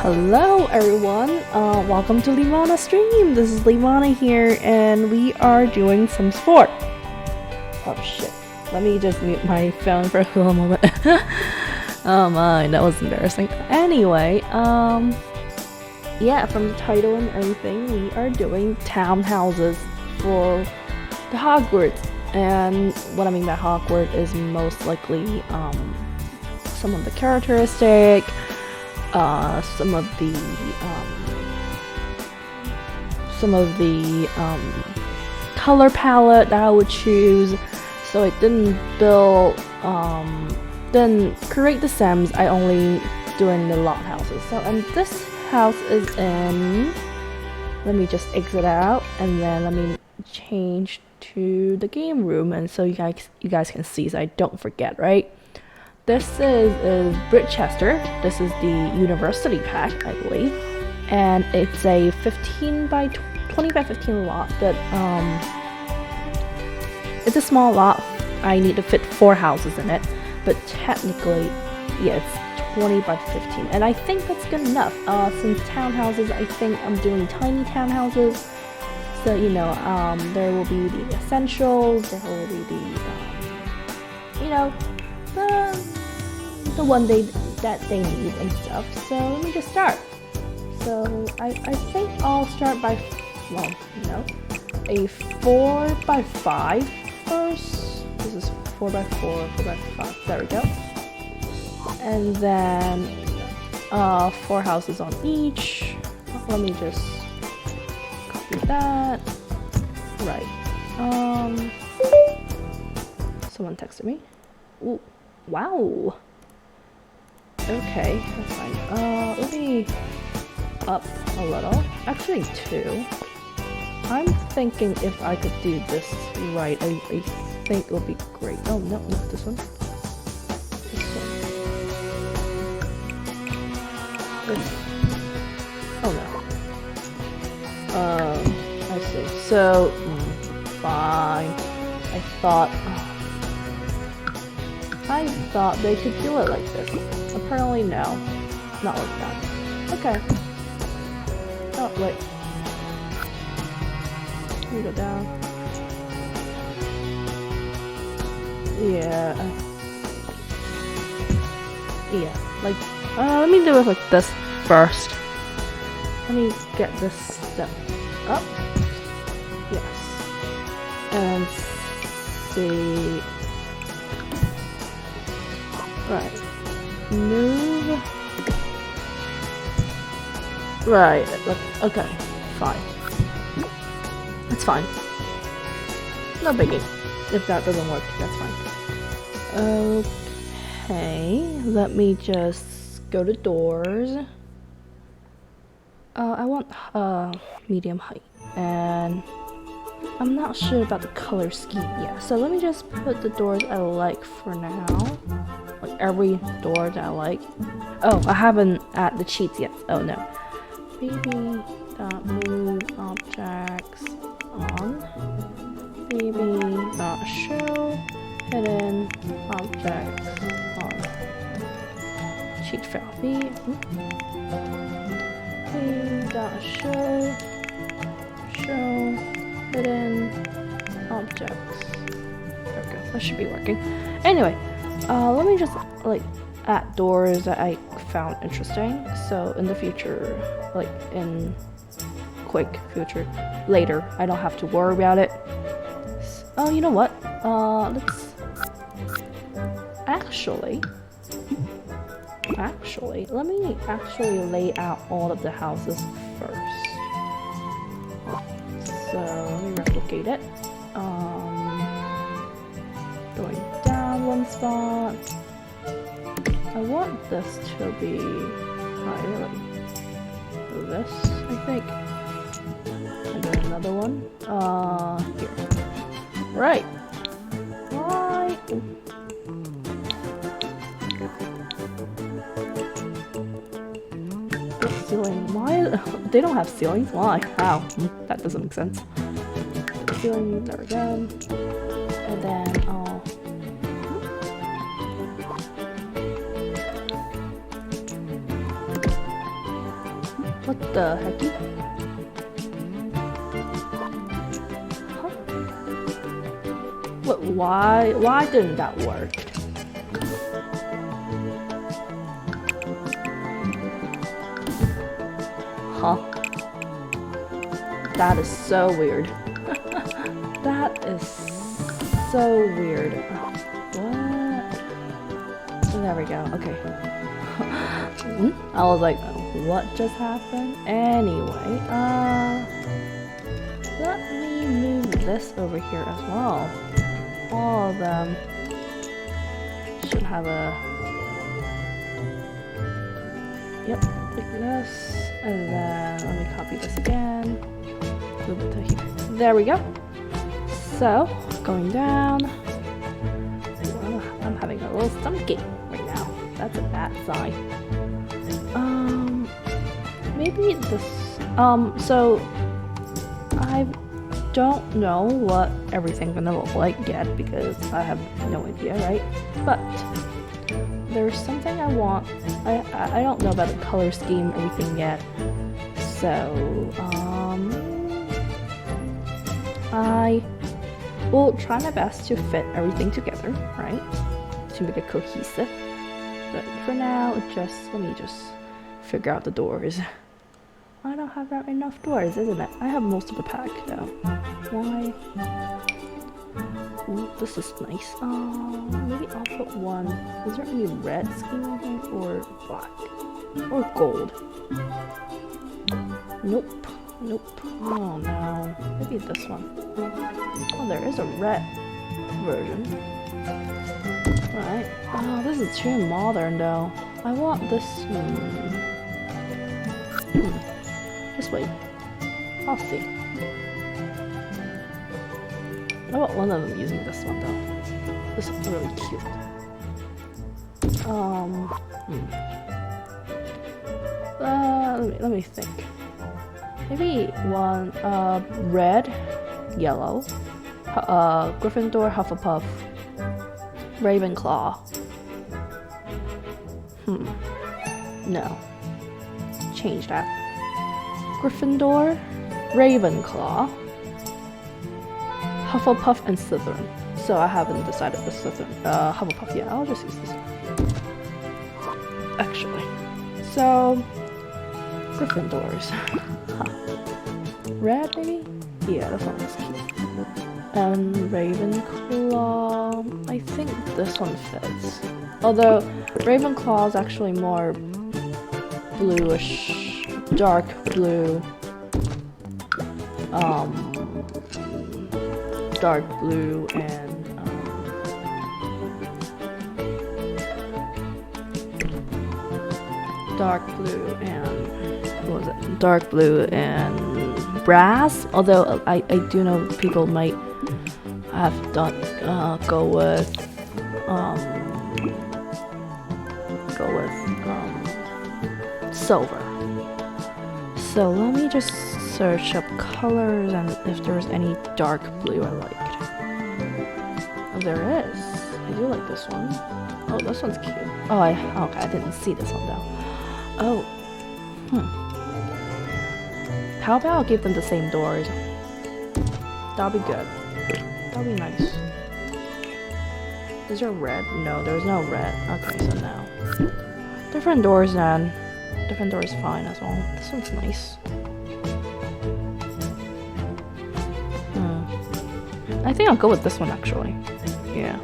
Hello everyone, welcome to Limana stream. This is Limana here and we are doing some sport. Oh shit, let me just mute my phone for a little moment. Oh my, that was embarrassing. Anyway, yeah, from the title and everything, we are doing Townhouses for the Hogwarts. And what I mean by Hogwarts is most likely some of the characteristic, some of the color palette that I would choose. So I didn't create the Sims. I only doing the lot houses. So and this house is in. Let me just exit out and then let me change to the game room, and so you guys can see, so I don't forget, right? This is Britchester. This is the university pack, I believe, and it's a 15 by 20 by 15 lot, but it's a small lot. I need to fit 4 houses in it, but technically, yeah, it's 20 by 15, and I think that's good enough. Since townhouses, I think I'm doing tiny townhouses, so you know, there will be the essentials, there will be the, you know, the one that they need and stuff. So let me just start. So I think I'll start by, well, you know, a 4 by 5 first. This is 4 by 4, 4 by 5. There we go. And then 4 houses on each. Let me just copy that. Right. Someone texted me. Ooh, wow. Okay, that's fine. Let me up a little. Actually, 2. I'm thinking if I could do this right, I think it'll be great. Oh, no, not this one. This one. This. Oh, no. I see. So, fine. I thought they could do it like this. Apparently no. Not like that. Okay. Oh, wait. Let me go down. Yeah. Yeah, like, let me do it like this first. Let me get this step up. Yes. And see. Right. Move. Right. Okay. Fine. It's fine. No biggie. If that doesn't work, that's fine. Okay. Let me just go to doors. I want medium height, and I'm not sure about the color scheme yet. So let me just put the doors I like for now. Like every door that I like. Oh, I haven't added the cheats yet. Oh no. Maybe move objects on. Maybe show hidden objects on. Cheat fail. Show hidden objects. There we go. That should be working. Anyway. Let me just like add doors that I found interesting. So in the future, like in quick future, later, I don't have to worry about it. Oh, you know what? Let's actually, let me actually lay out all of the houses first. So let me replicate it. Going down 1 spot. I want this to be higher, like this, I think. And then another one. Here. Right. Why? The ceiling. Why? They don't have ceilings. Why? How? That doesn't make sense. The ceiling. There we go. And then What the hecky? Huh? What? Why didn't that work? Huh? That is so weird. That is so weird. What? There we go. Okay. I was like, what just happened? Anyway, let me move this over here as well. All of them should have a... Yep, like this. And then let me copy this again. Move it to here. There we go. So, going down. I'm having a little stomachache right now. That's a bad sign. Maybe this. So I don't know what everything's gonna look like yet because I have no idea, right? But there's something I want. I don't know about the color scheme, everything yet. So I will try my best to fit everything together, right? To make it cohesive. But for now, let me just figure out the doors. I don't have enough doors, isn't it? I have most of the pack though. Why? Ooh, this is nice. Maybe I'll put one. Is there any red scheme in here or black or gold? Nope. Nope. Oh no. Maybe this one. Oh, there is a red version. Right. Oh, this is too modern though. I want this. Just wait. I'll see. I want one of them using this one though. This is really cute. Let me think. Maybe one red, yellow, Gryffindor, Hufflepuff, Ravenclaw. No. Change that. Gryffindor, Ravenclaw, Hufflepuff, and Slytherin. So I haven't decided the Slytherin. Hufflepuff, yeah, I'll just use this. Actually. So, Gryffindors. Red, maybe? Yeah, this one looks cute. And Ravenclaw, I think this one fits. Although, Ravenclaw is actually more bluish, dark blue, dark blue and what was it? Dark blue and brass. Although I do know people might have done go with silver. So let me just search up colors and if there's any dark blue I liked. Oh, there is. I do like this one. Oh, this one's cute. Oh, okay, I didn't see this one though. Oh, How about I'll give them the same doors? That'll be good. That'll be nice. Is there red? No, there's no red. Okay, so no. Different doors then. Different door is fine as well. This one's nice. I think I'll go with this one actually. Yeah.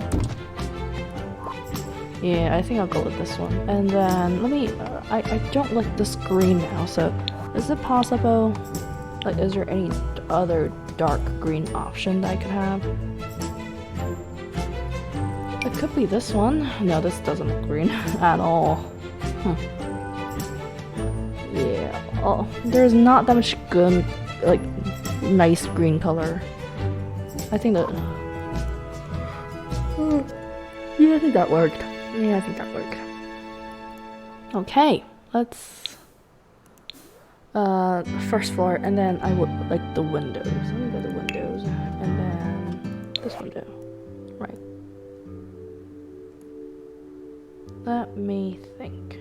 Yeah, I think I'll go with this one. And then let me. I don't like this green now. So, is it possible? Like, is there any other dark green option that I could have? It could be this one. No, this doesn't look green at all. Yeah. Oh, there's not that much good, like, nice green color. I think that. Yeah, I think that worked. Yeah, I think that worked. Okay, let's. First floor, and then I would like the windows. Let me go to the windows, and then this window. Right. Let me think.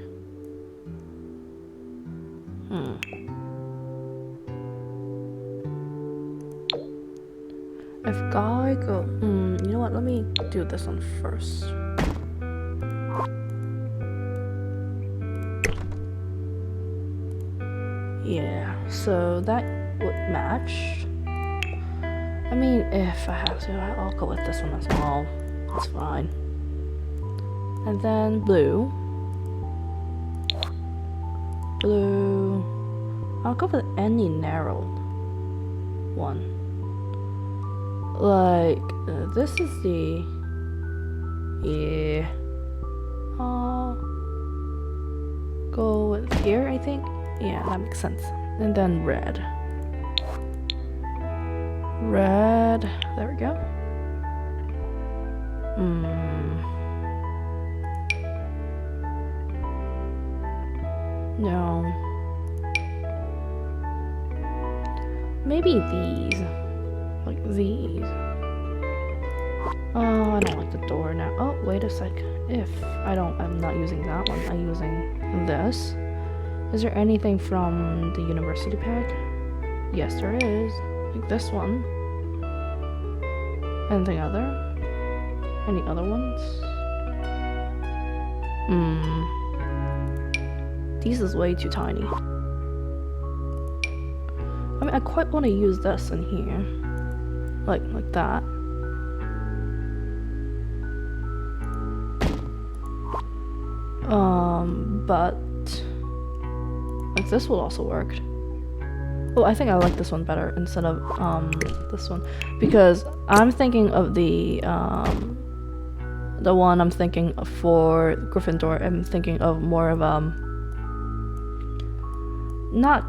If guy go, you know what? Let me do this one first. Yeah, so that would match. I mean, if I have to, I'll go with this one as well. That's fine. And then blue. Blue. I'll go with any narrowed one. Like, this is the... Yeah. I'll go with here, I think. Yeah, that makes sense. And then red. Red. There we go. No. Maybe these. Like these. Oh, I don't like the door now. Oh, wait a sec. If I'm not using that one. I'm using this. Is there anything from the university pack? Yes, there is. Like this one. Anything other? Any other ones? These is way too tiny. I mean, I quite want to use this in here. Like that. But like this will also work. Oh, I think I like this one better instead of this one, because I'm thinking of the one I'm thinking of for Gryffindor. I'm thinking of more of not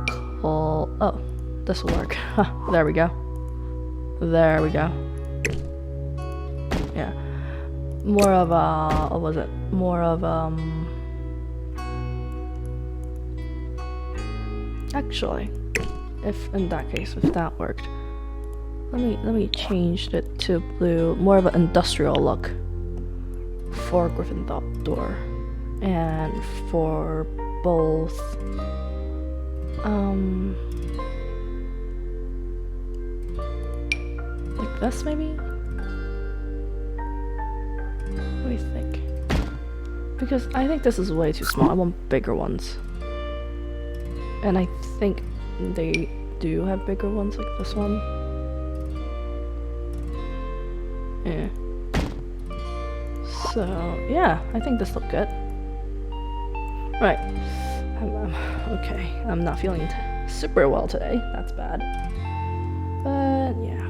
cool. Oh, this will work. There we go. There we go. Yeah, more of what was it? More of actually, if in that case, if that worked, let me change it to blue. More of an industrial look for Gryffindor, and for both like this maybe. Let me think, because I think this is way too small. I want bigger ones. And I think they do have bigger ones like this one. Yeah. So, yeah, I think this looks good. Right. Okay, I'm not feeling super well today. That's bad. But, yeah.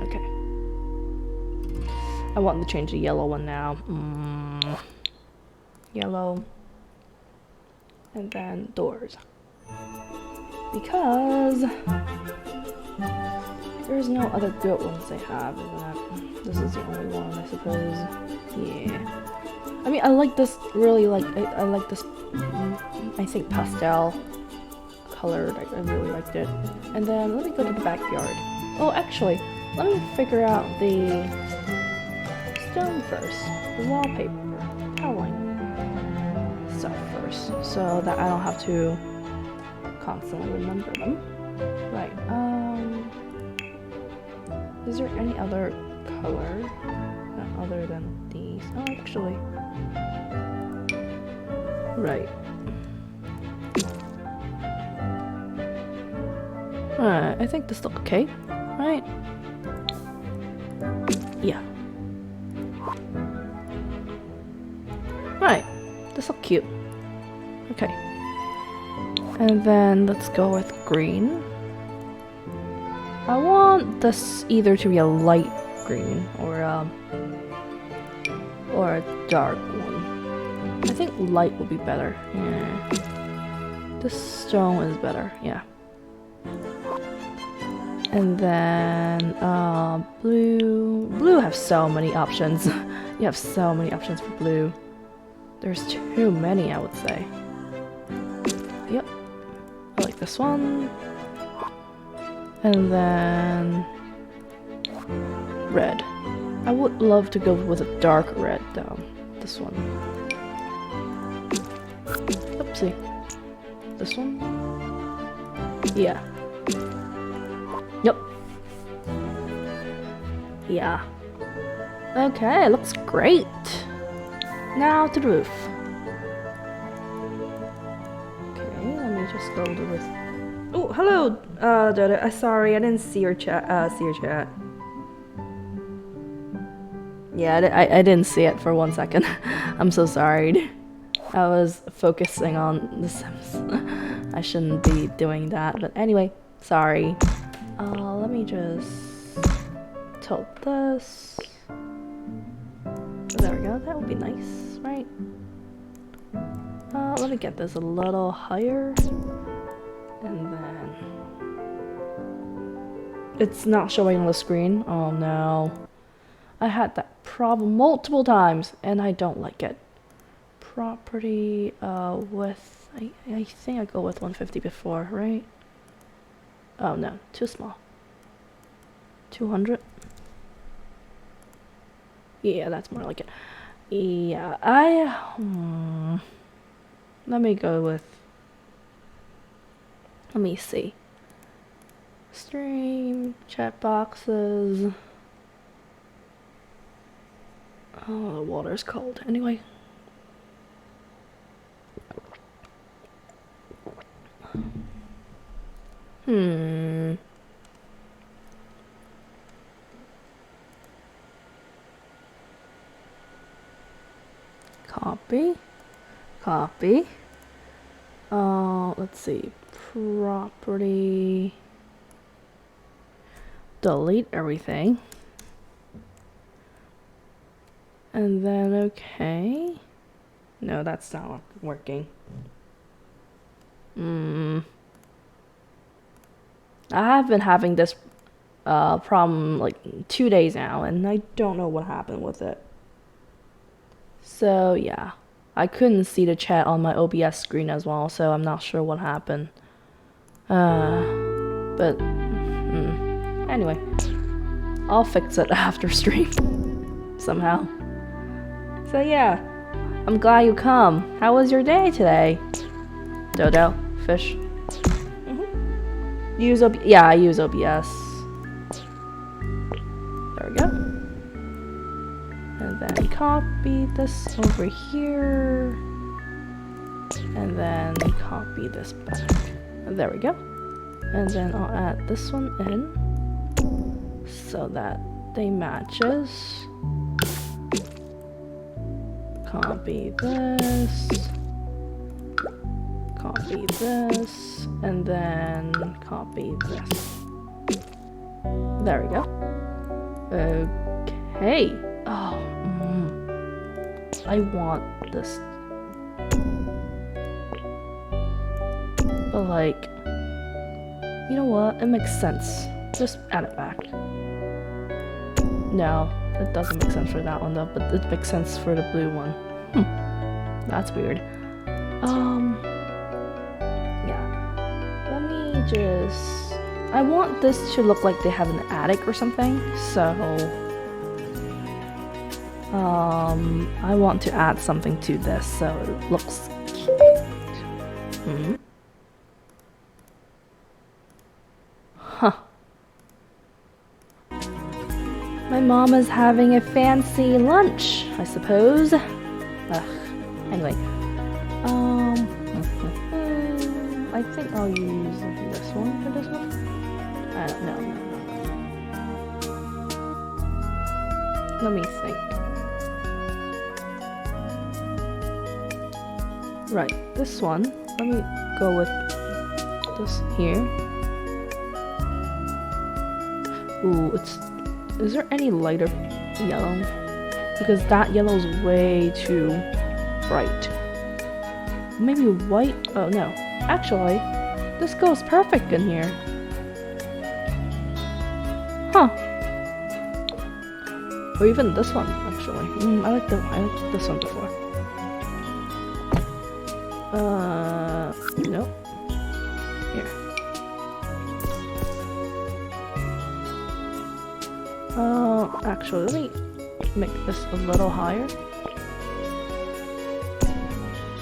Okay. I want to change the yellow one now. Yellow. And then doors, because there's no other good ones they have, isn't it? This is the only one, I suppose. Yeah, I mean, I like this, really like, I like this, I think pastel colored. I really liked it. And then let me go to the backyard. Oh, actually, let me figure out the stone first, the wallpaper, toweling stuff first, so that I don't have to constantly remember them. Right, is there any other color other than these? Oh, actually. Right. Alright, I think this looks okay, right? Yeah. Right. This looks cute. Okay. And then let's go with green. I want this either to be a light green or a dark one. I think light would be better. Yeah. This stone is better. Yeah. And then blue. Blue have so many options. You have so many options for blue. There's too many, I would say. Yep. I like this one. And then red. I would love to go with a dark red though. This one. Oopsie. This one? Yeah. Yep. Yeah. Okay, looks great. Now to the roof. Okay, let me just go to this. Oh, hello, Dodo. Sorry, I didn't see your chat. Yeah, I didn't see it for 1 second. I'm so sorry. I was focusing on The Sims. I shouldn't be doing that, but anyway, sorry. Let me just tilt this. There we go, that would be nice, right? Let me get this a little higher. And then... It's not showing on the screen. Oh no. I had that problem multiple times, and I don't like it. Property, with... I think I go with 150 before, right? Oh no, too small. 200? Yeah, that's more like it. Yeah, let me go with... Let me see. Stream, chat boxes... Oh, the water's cold. Anyway. Copy. Copy. Let's see. Property. Delete everything. And then, okay. No, that's not working. I have been having this problem like 2 days now, and I don't know what happened with it. So, yeah. I couldn't see the chat on my OBS screen as well, so I'm not sure what happened. But, anyway. I'll fix it after stream. Somehow. So yeah, I'm glad you come. How was your day today? Dodo, fish. Use OBS. Yeah, I use OBS. There we go. And then copy this over here. And then copy this back. And there we go. And then I'll add this one in so that they matches. Copy this, copy this, and then copy this. There we go. Okay. Oh, I want this. But like, you know what? It makes sense. Just add it back. No. It doesn't make sense for that one though, but it makes sense for the blue one. That's weird. Yeah. Let me just... I want this to look like they have an attic or something, so... I want to add something to this so it looks cute. Huh. My mom is having a fancy lunch, I suppose. Anyway. I think I'll use this one for this one. No. Let me think. Right, this one. Let me go with this here. Ooh, is there any lighter yellow? Because that yellow is way too bright. Maybe white? Oh no. Actually, this goes perfect in here. Huh. Or even this one, actually. I like this one before. Nope. Here. Actually, let me make this a little higher.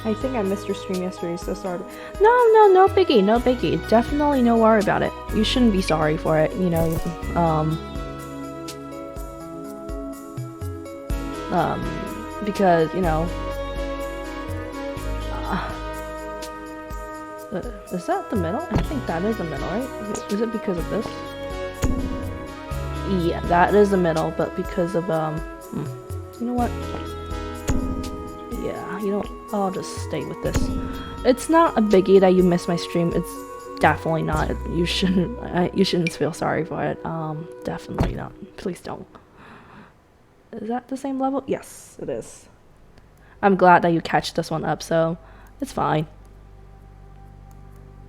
I think I missed your stream yesterday, so sorry. No biggie, no biggie. Definitely no worry about it. You shouldn't be sorry for it, you know. Because, you know, is that the middle? I think that is the middle, right? Is it because of this? Yeah, that is the middle, but because of, you know what? Yeah, you know, I'll just stay with this. It's not a biggie that you missed my stream. It's definitely not. You shouldn't feel sorry for it. Definitely not. Please don't. Is that the same level? Yes, it is. I'm glad that you catch this one up, so it's fine.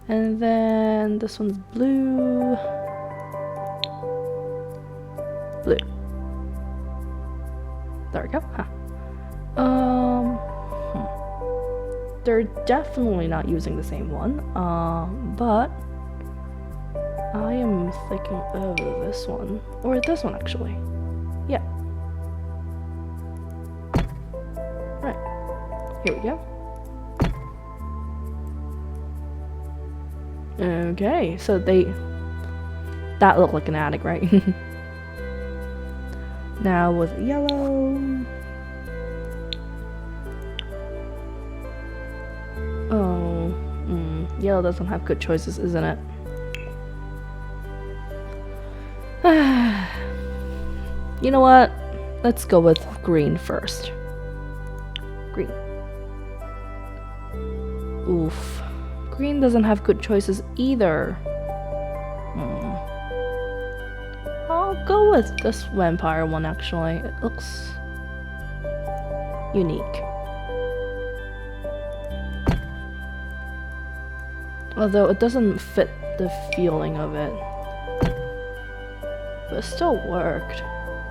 And then this one's blue. Blue. There we go. Huh. They're definitely not using the same one. But I am thinking of this one or this one actually. Yeah. Right. Here we go. Okay, so that looked like an attic, right? Now with yellow. Oh, yellow doesn't have good choices, isn't it? You know what? Let's go with green first. Green. Oof. Green doesn't have good choices either. I'll go with this vampire one actually. It looks unique. Although it doesn't fit the feeling of it. But it still worked.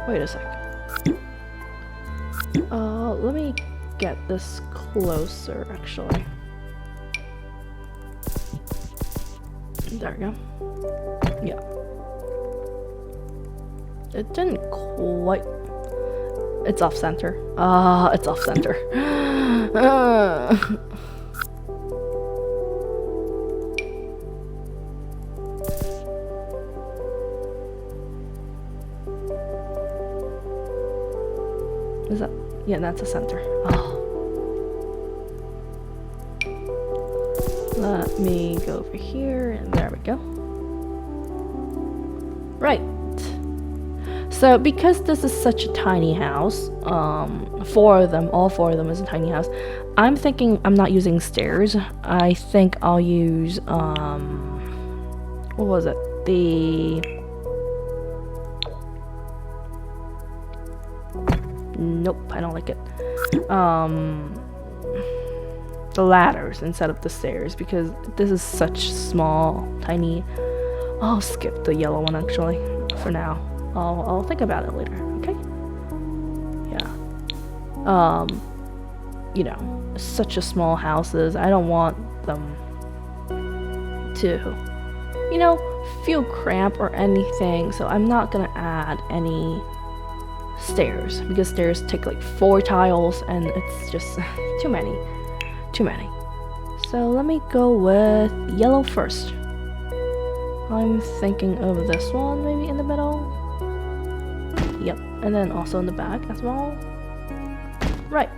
Wait a sec. Let me get this closer actually. There we go. Yeah. It didn't quite... It's off center. It's off center. Is that... Yeah, that's a center. Oh. Let me go over here, and there we go. Right. So, because this is such a tiny house, all four of them is a tiny house, I'm thinking I'm not using stairs. I think I'll use, what was it? Nope, I don't like it. The ladders instead of the stairs, because this is such small, tiny... I'll skip the yellow one actually, for now. I'll think about it later, okay? Yeah. You know, such a small houses, I don't want them to, you know, feel cramped or anything, so I'm not gonna add any stairs, because stairs take like 4 tiles, and it's just too many. So let me go with yellow first. I'm thinking of this one, maybe in the middle. Yep, and then also in the back as well. Right.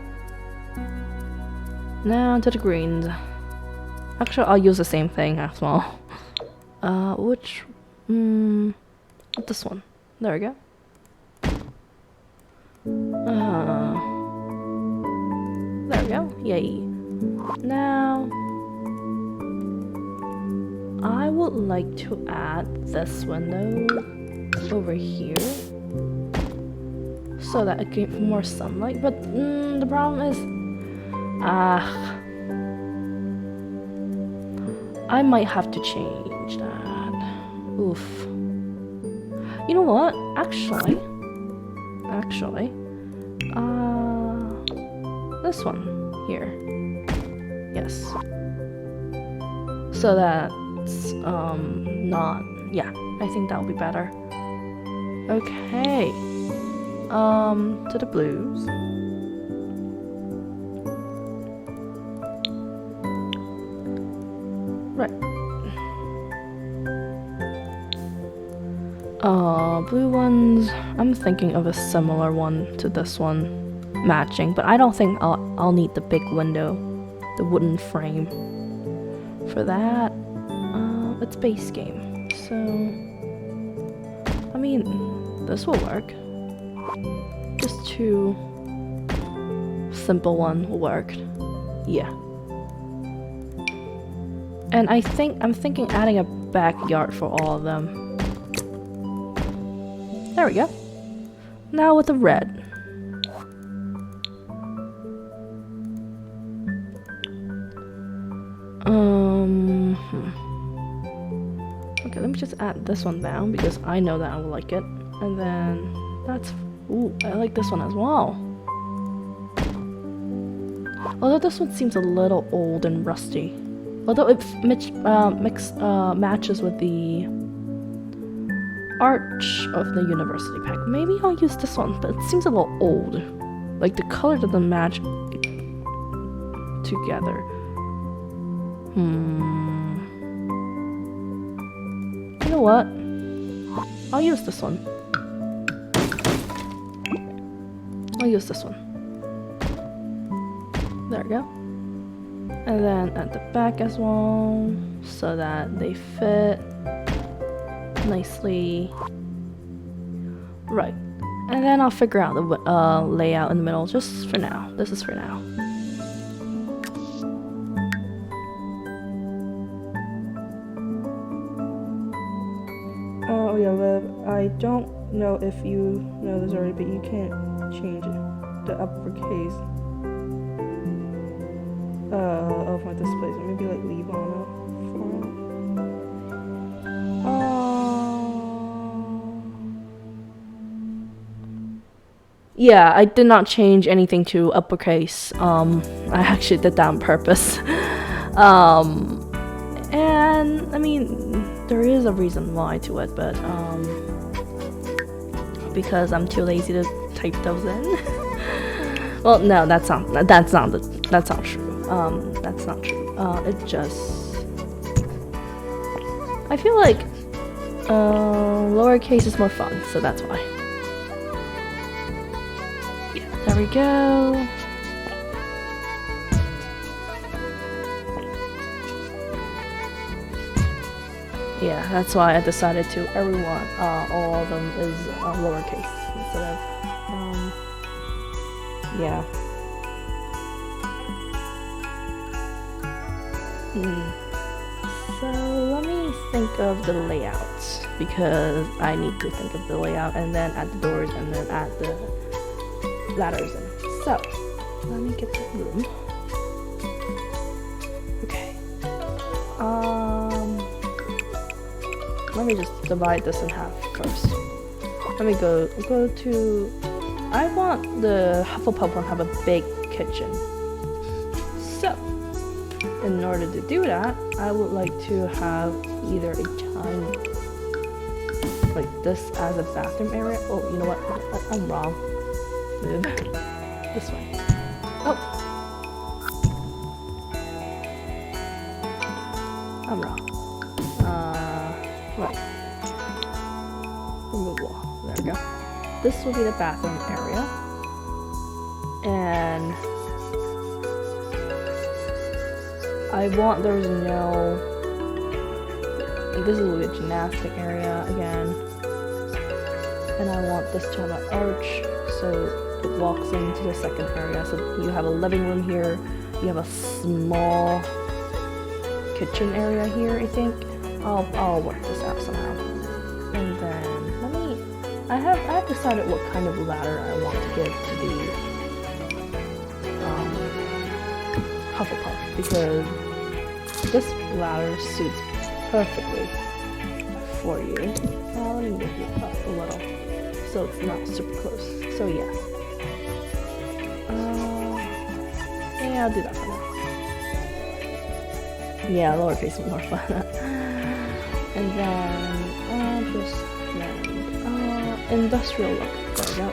Now to the greens. Actually, I'll use the same thing as well. Which... this one. There we go. There we go. Yay. Now... I would like to add this window over here so that I get more sunlight, but the problem is I might have to change that. Oof. You know what? Actually, this one here. Yes. So that not, yeah, I think that would be better. Okay, to the blues. Right. Blue ones. I'm thinking of a similar one to this one, matching, but I don't think I'll need the big window, the wooden frame. For that, it's base game. So, I mean, this will work. Just two simple one will work. Yeah. And I'm thinking adding a backyard for all of them. There we go. Now with the red. Okay, let me just add this one down because I know that I will like it. And then that's, ooh, I like this one as well. Although this one seems a little old and rusty. Although it matches with the arch of the university pack. Maybe I'll use this one, but it seems a little old. Like the color doesn't match together. You know what? I'll use this one. I'll use this one. There we go. And then at the back as well, so that they fit nicely. Right. And then I'll figure out the layout in the middle just for now. This is for now. Oh yeah, Liv, I don't know if you know this already, but you can't change it. The uppercase of my displacement. Maybe like leave on yeah, I did not change anything to uppercase. I actually did that on purpose. And I mean, there is a reason why to it, but because I'm too lazy to type those in. Well, no, that's not true. That's not true. It just, I feel like lowercase is more fun, so that's why. Yeah, there we go. Yeah, that's why I decided to everyone, all of them is lowercase instead of, yeah. So let me think of the layout because I need to think of the layout and then add the doors and then add the ladders in. So let me get the room. Okay. Let me just divide this in half first. Let me go to, I want the Hufflepuff one to have a big kitchen. So, in order to do that, I would like to have either a tiny, like this as a bathroom area. Oh, you know what? I'm wrong. Move. This way. Oh. I'm wrong. Right. Remove wall. There we go. This will be the bathroom area. And I want there's no, like this will be a gymnastic area again. And I want this to have an arch so it walks into the second area. So you have a living room here. You have a small kitchen area here, I think. I'll work this out somehow. And then I have decided what kind of ladder I want to give to the Hufflepuff because this ladder suits perfectly for you. Let me move it up a little so it's not super close. So yeah. Yeah, I'll do that for now. Yeah, lowercase is more fun. And then just industrial look. There we go.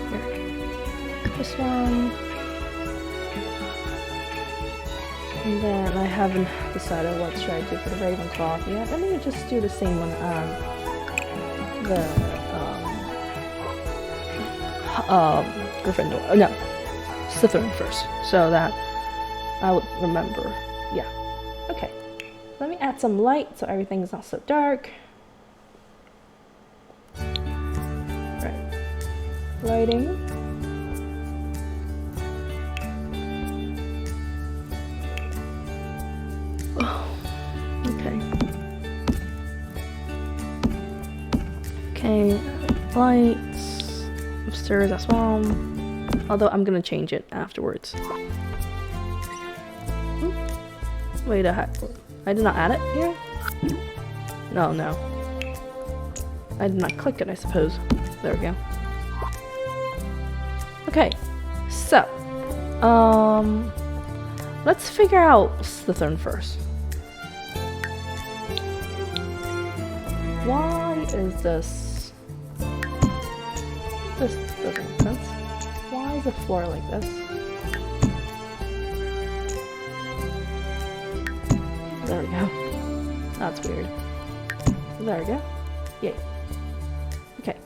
Here. This one. And then I haven't decided what should I do for the Ravenclaw yet. Let me just do the same one on the Gryffindor. No, Slytherin first, so that I would remember. Yeah. Okay. Let me add some light so everything's not so dark. Right. Lighting. Okay, lights upstairs as well. Although I'm gonna change it afterwards. Wait a heck. I did not add it here? No. I did not click it, I suppose. There we go. Okay, so let's figure out Slytherin first. Why is this? This doesn't make sense. Why is the floor like this? There we go. That's weird. There we go. Yay. Okay.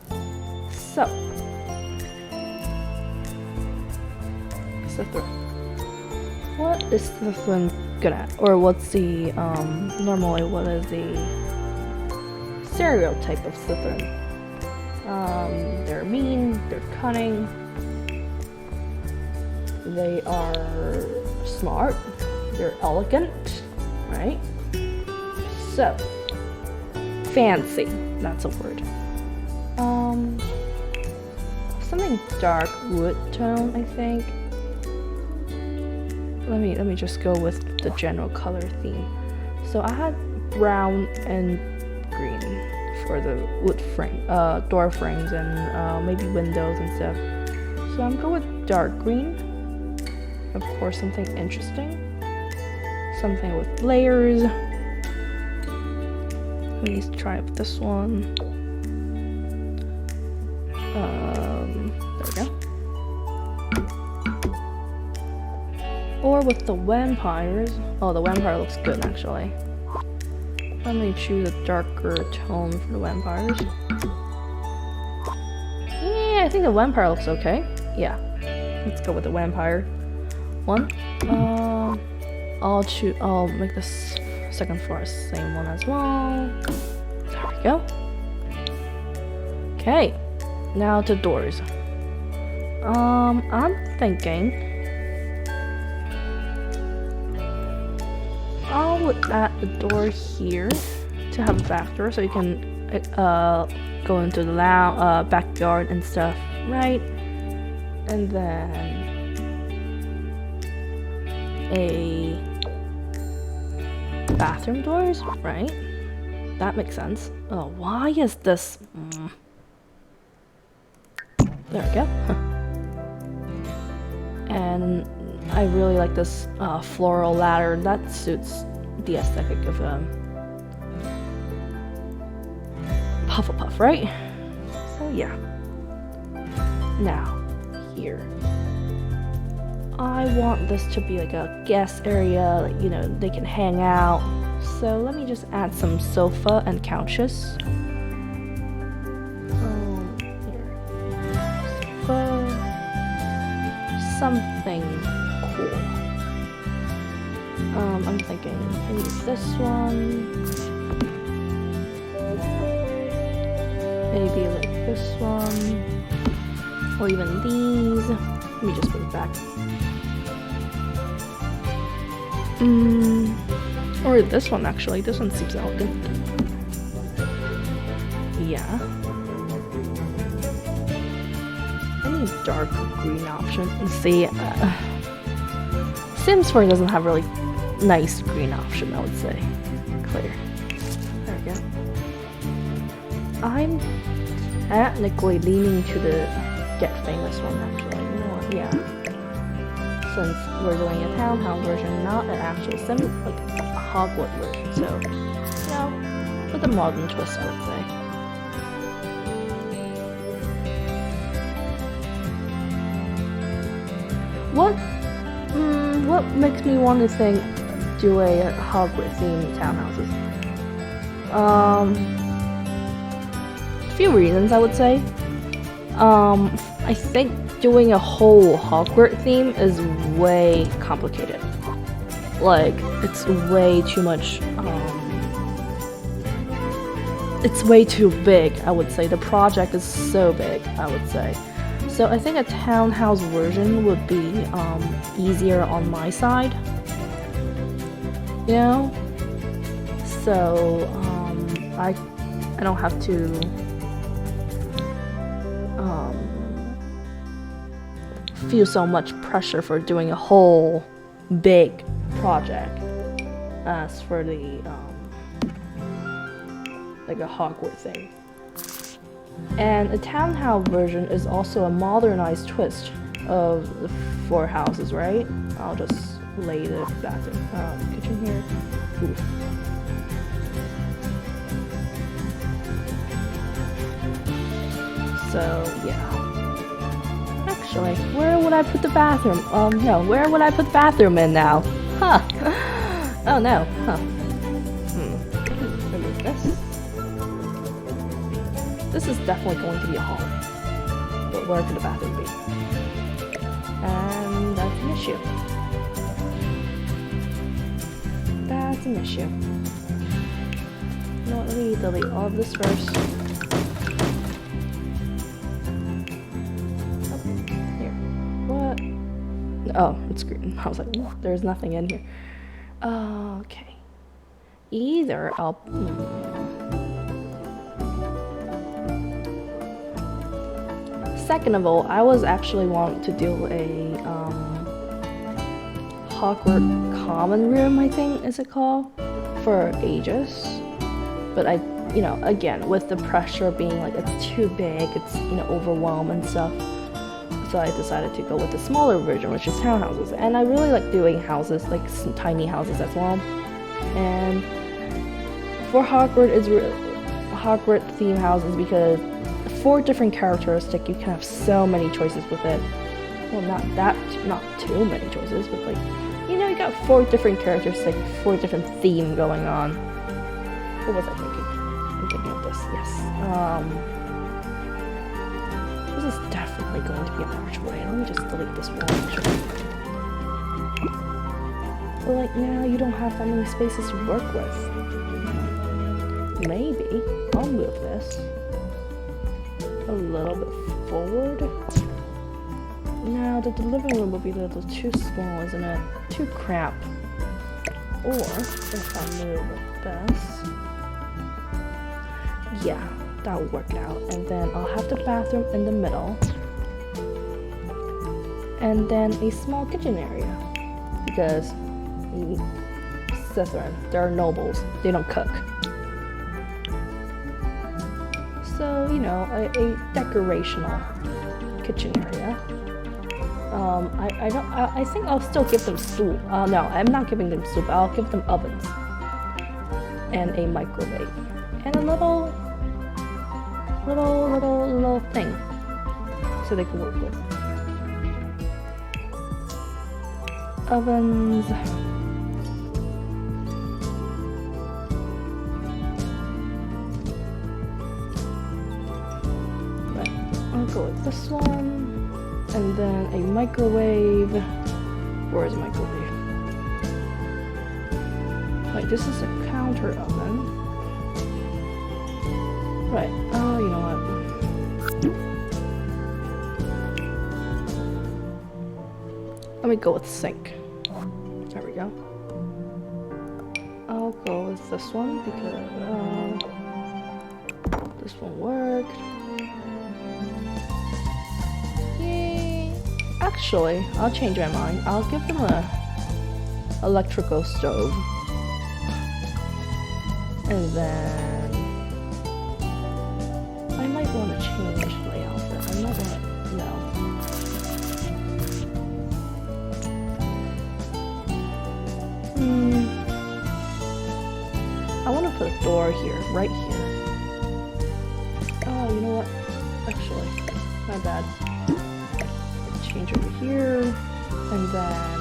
So. Slytherin. What is Slytherin good at? Or what's the, normally what is the stereotype of Slytherin? They're mean, they're cunning, they are smart, they're elegant, right? So, fancy, that's a word. Something dark wood tone, I think. Let me just go with the general color theme. So I had brown and green for the wood frame, door frames and maybe windows and stuff. So I'm going with dark green. Of course, something interesting. Something with layers. Let me try with this one. There we go. Or with the vampires. Oh, the vampire looks good actually. Let me choose a darker tone for the vampires. Yeah, I think the vampire looks okay. Yeah, let's go with the vampire one. I'll make this second floor the same one as well. There we go. Okay, now to doors. I'm thinking I would add the door here to have a back door so you can go into the backyard and stuff, right? And then a bathroom doors, right? That makes sense. Oh, why is this? There we go. And I really like this floral ladder. That suits the aesthetic of Hufflepuff, right? So yeah. Now, here. I want this to be like a guest area, like, you know, they can hang out. So let me just add some sofa and couches. Here. Sofa. Something cool. I'm thinking maybe this one. Maybe like this one. Or even these. Let me just put it back. Or this one actually. This one seems elegant. Yeah. Any dark green option? Let's see. Sims 4 doesn't have really nice green option, I would say. Clear. There we go. I'm technically leaning to the Get Famous one actually. You know what? Yeah. Since we're doing a Townhouse version, not an actual sim, like a Hogwart version. So, you know, with a modern twist, I would say. What makes me want to think do a Hogwart themed townhouses? A few reasons I would say. I think doing a whole Hogwart theme is way complicated. Like, it's way too much, it's way too big, I would say. The project is so big, I would say. So I think a townhouse version would be easier on my side. You know? So I don't have to feel so much pressure for doing a whole big project as for the like a Hogwarts thing. And a townhouse version is also a modernized twist of the 4 houses, right? I'll just lay the bathroom, kitchen here. Ooh. So yeah. Actually, where would I put the bathroom? No, where would I put the bathroom in now? Huh. Oh no. Huh. Remove this. This is definitely going to be a hall. But where could the bathroom be? And that's an issue. That's an issue. You know what, let me delete all of this first. Oh, it's green. I was like, there's nothing in here. Okay. Either I'll... Second of all, I was actually wanting to do a Hogwarts common room, I think is it called, for ages. But I, you know, again, with the pressure being like it's too big, it's, you know, overwhelmed and stuff. So I decided to go with the smaller version, which is townhouses. And I really like doing houses, like some tiny houses as well. And for Hogwarts, it's Hogwarts theme houses because 4 different characteristics, you can have so many choices with it. Well, not too many choices, but like, you know, you got 4 different characters, like 4 different theme going on. What was I thinking? I'm thinking of this, yes. This is definitely going to be an archway. Let me just delete this wall actually. But like now you don't have that many spaces to work with. Maybe I'll move this a little bit forward. Now the living room will be a little too small, isn't it? Too cramped. Or if I move this, yeah, that will work out. And then I'll have the bathroom in the middle, and then a small kitchen area because Slytherin, they're nobles, they don't cook. So, you know, a decorational kitchen area. I think I'll still give them soup. No, I'm not giving them soup. I'll give them ovens and a microwave and a little thing so they can work with. Ovens. Right, I'll go with this one. And then a microwave. Where is a microwave? Wait, this is a counter oven. Right, oh, you know what? Let me go with sink. There we go. I'll go with this one because this one worked. Actually, I'll change my mind. I'll give them a electrical stove. And then I might want to change the layout of it. I'm not gonna, no. I want to put a door here, right here. Oh, you know what? Actually, my bad. Change over here, and then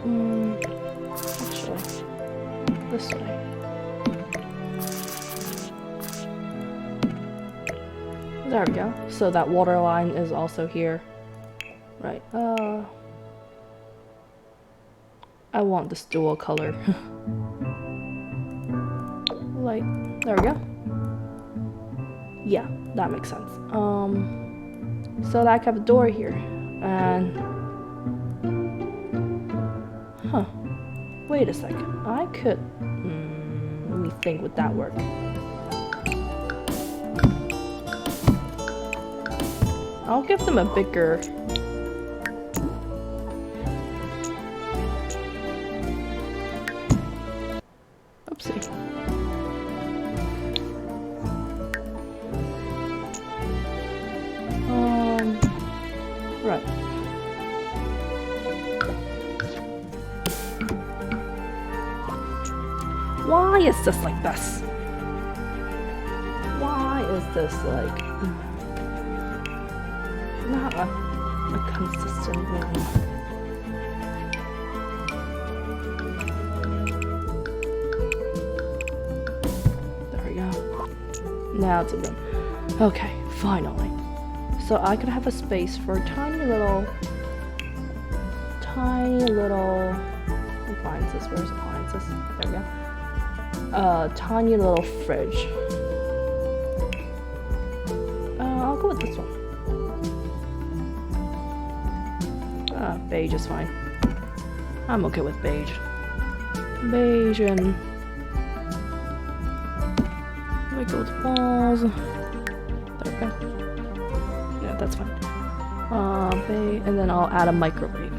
Actually, this way. There we go. So that water line is also here. Right, I want this dual color. Like, there we go. Yeah, that makes sense. So I have a door here, and huh? Wait a second. I could. Let me think. Would that work? I'll give them a bigger. Oopsie. Right. Why is this like this? Why is this like not a consistent room? There we go. Now it's a room. Okay, finally. So I could have a space for tiny little appliances. Where's appliances? There we go. Tiny little fridge. I'll go with this one. Beige is fine. I'm okay with beige. Beige and like those walls. There we go. Yeah, that's fine. And then I'll add a microwave.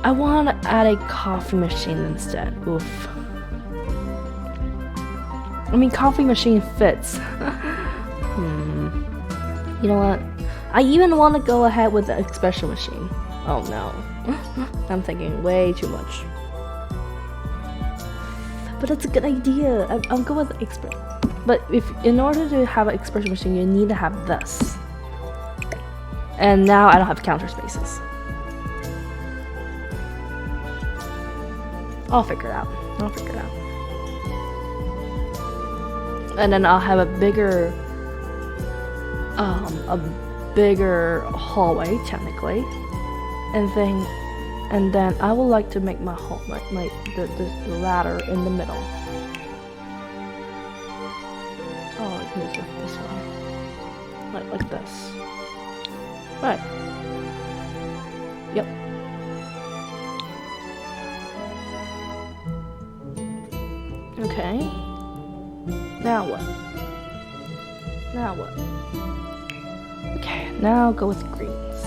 I want to add a coffee machine instead. Oof. I mean, coffee machine fits. You know what? I even want to go ahead with the espresso machine. Oh no. I'm thinking way too much. But it's a good idea. I'll go with espresso. But in order to have an espresso machine, you need to have this. And now I don't have counter spaces. I'll figure it out. And then I'll have a bigger hallway technically, and then I would like to make my the ladder in the middle. Oh, I can use this one, like this. Right. Yep. Okay. Now what? Okay, now go with greens.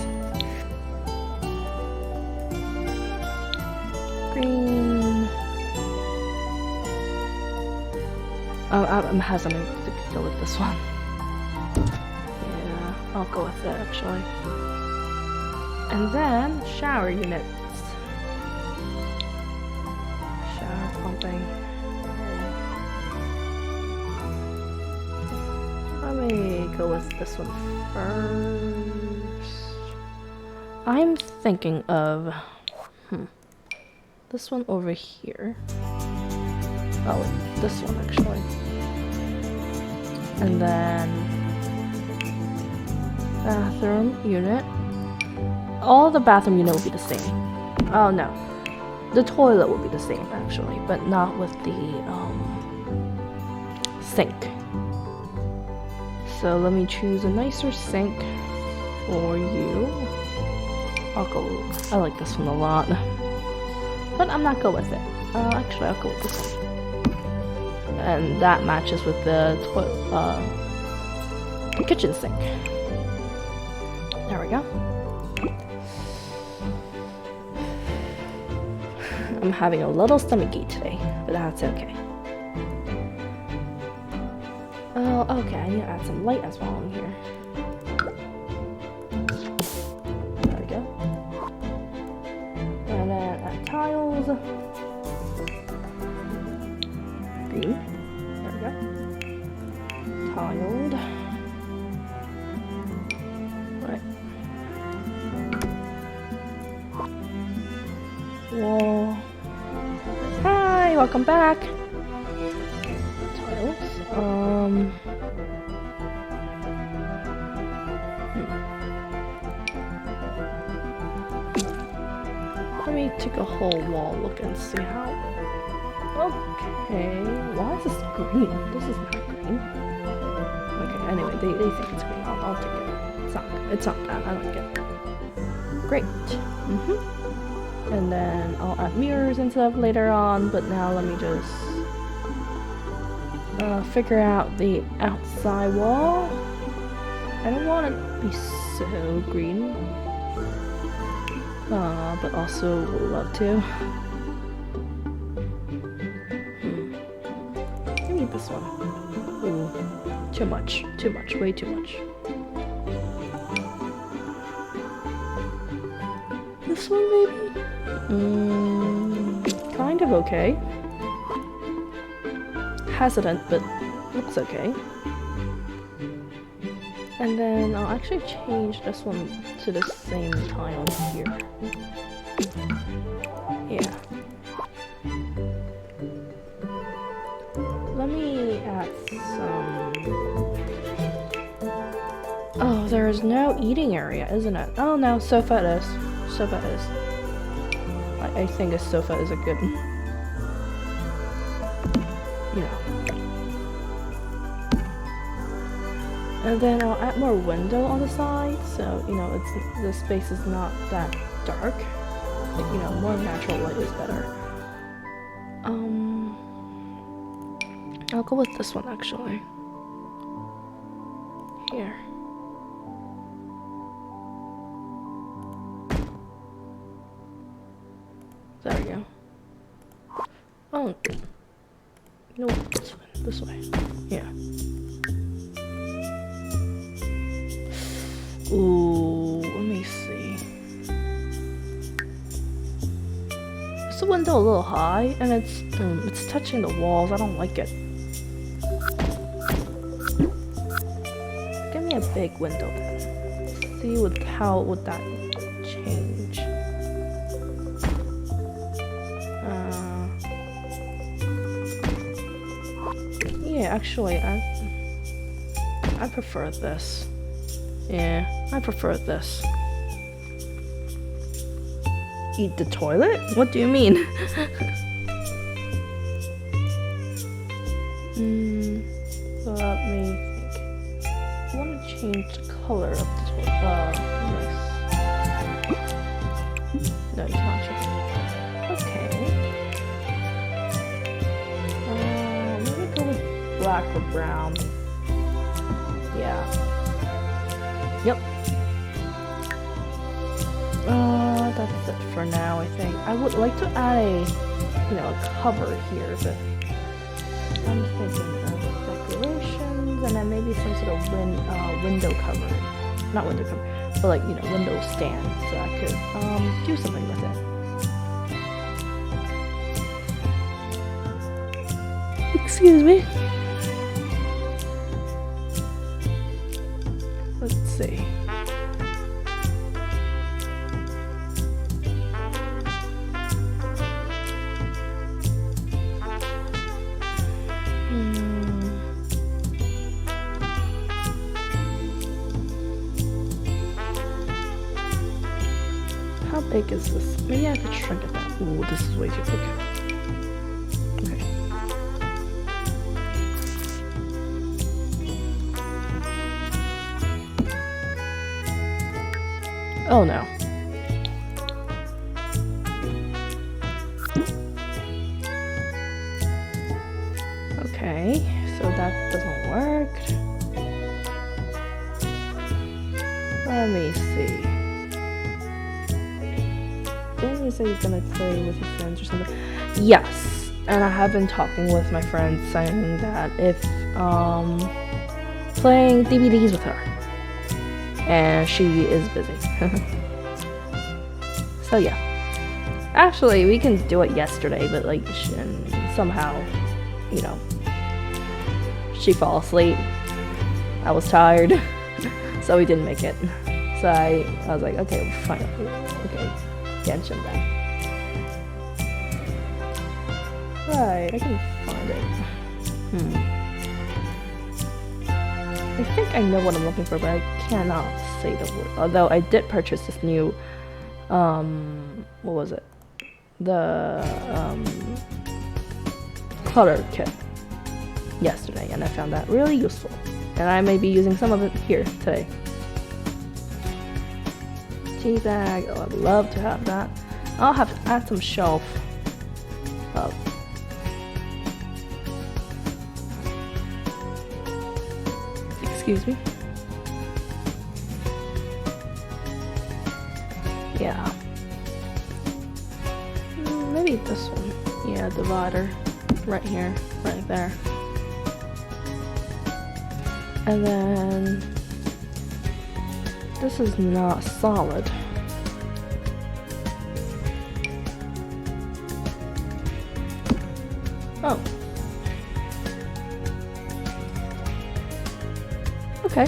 Green. I'm have something to go with this one. Yeah, I'll go with it actually. And then shower units. Shower pumping. Let me go with this one first. I'm thinking of this one over here. Oh, wait, this one actually. And then bathroom unit. All the bathroom unit will be the same. Oh no, the toilet will be the same actually, but not with the sink. So let me choose a nicer sink for you. I like this one a lot. But I'm not good with it. Actually, I'll go with this one. And that matches with the kitchen sink. There we go. I'm having a little stomachache today, but that's okay. Oh, okay, I need to add some light as well in here. There we go. And then add tiles. Green. There we go. Tiled. Right. wall. Hi, welcome back. Tiles. Let me take a whole wall look and see how. Okay, why is this green? This is not green. Okay, anyway, they think it's green. I'll take it. It's not bad. I like it. Great. And then I'll add mirrors and stuff later on. But now let me just figure out the outside wall. I don't want it to be so green. But also would love to. Give me this one. Ooh, too much, way too much. This one maybe? Kind of okay. Hesitant, but looks okay. And then I'll actually change this one to the same tile here. Yeah. Let me add some... Oh, there is no eating area, isn't it? Oh no, sofa it is. Sofa is. I think a sofa is a good... You know. And then I'll add more window on the side, so you know the space is not that dark. Like, you know, more natural light is better. I'll go with this one actually. Here. There we go. Oh, no, this way. Yeah. Ooh, let me see. Is the window a little high? And it's touching the walls. I don't like it. Give me a big window then. See how would that change? Yeah, actually, I prefer this. Yeah, I prefer this. Eat the toilet? What do you mean? Let me think. I want to change the color of the toilet. Nice. No, you can't change it. Okay. Maybe go with black or brown. Yeah. Yep. That's it for now, I think. I would like to add a cover here, but I'm thinking of decorations and then maybe some sort of window cover. Not window cover, but like, window stand, so I could do something with it. Excuse me. Let's see. How big is this? Maybe I could shrink it down. Ooh, this is way too big. Okay. Oh no. Okay, so that doesn't work. Let me see. Didn't you say you're gonna play with your friends or something? Yes, and I have been talking with my friends saying that if playing DVDs with her. And she is busy. So yeah. Actually, we can do it yesterday, but like somehow, she fell asleep. I was tired, so we didn't make it. So I was like, okay, fine. Okay, Genshin then. Right, I can find it. I think I know what I'm looking for, but I cannot say the word. Although I did purchase this new, what was it? The, clutter kit yesterday, and I found that really useful. And I may be using some of it here today. Tea bag, oh, I'd love to have that. I'll have to add some shelf up. Excuse me. Yeah. Maybe this one. Yeah, divider. Right here. Right there. And then this is not solid. Oh. Okay.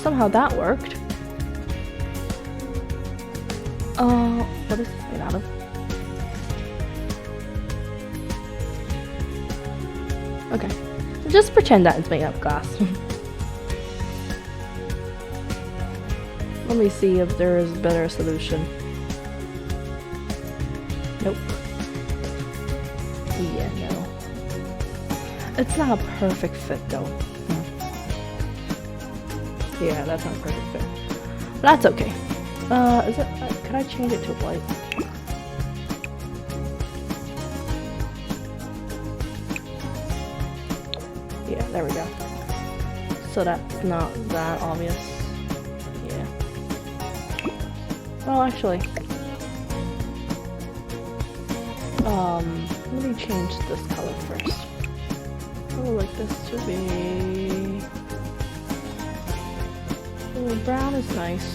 Somehow that worked. What is this made out of? Okay. Just pretend that it's made out of glass. Let me see if there is a better solution. Nope. Yeah, no. It's not a perfect fit though. Yeah, that's not a perfect fit. But that's okay. Is it? Could I change it to white? Yeah, there we go. So that's not that obvious. Yeah. Well, actually, let me change this color first. I would like this to be. Oh, brown is nice.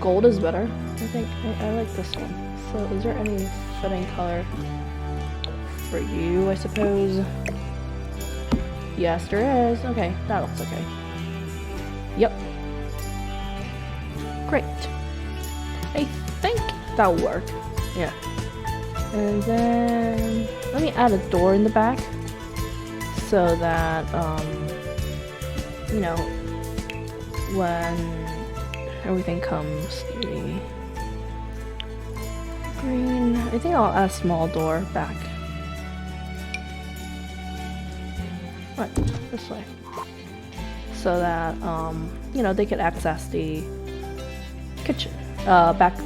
Gold is better. I think I like this one. So, is there any fitting color for you, I suppose? Yes, there is. Okay, that looks okay. Yep. Great. I think that'll work. Yeah. And then let me add a door in the back so that you know, when everything comes the green, I think I'll add a small door back. Right, this way. So that you know, they could access the kitchen. Back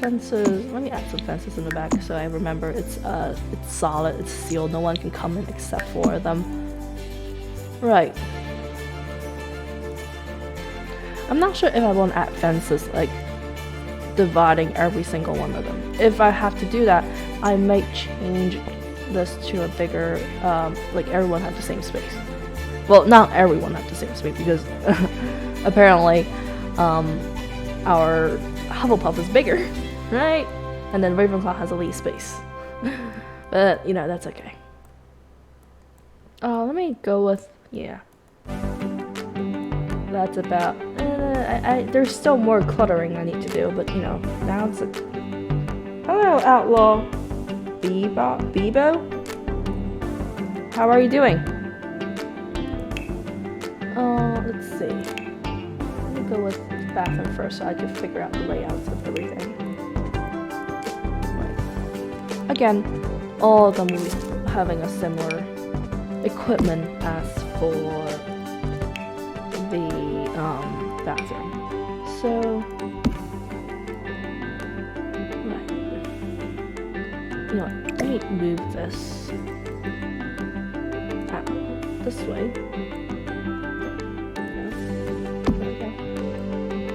fences. Let me add some fences in the back so I remember it's solid, it's sealed, no one can come in except for them. Right. I'm not sure if I want to add fences like dividing every single one of them. If I have to do that, I might change this to a bigger like everyone have the same space. Well, not everyone have the same space because apparently our Hufflepuff is bigger, right? And then Ravenclaw has the least space. But, you know, that's okay. Let me go with, yeah. That's about, there's still more cluttering I need to do, but, you know, now it's a... Hello, Outlaw Bebo? How are you doing? Let's see. Let me go with the bathroom first so I can figure out the layouts of everything. Right. Again, all of them will be having a similar equipment as for the bathroom. So, right. You know what? Let me move this out this way.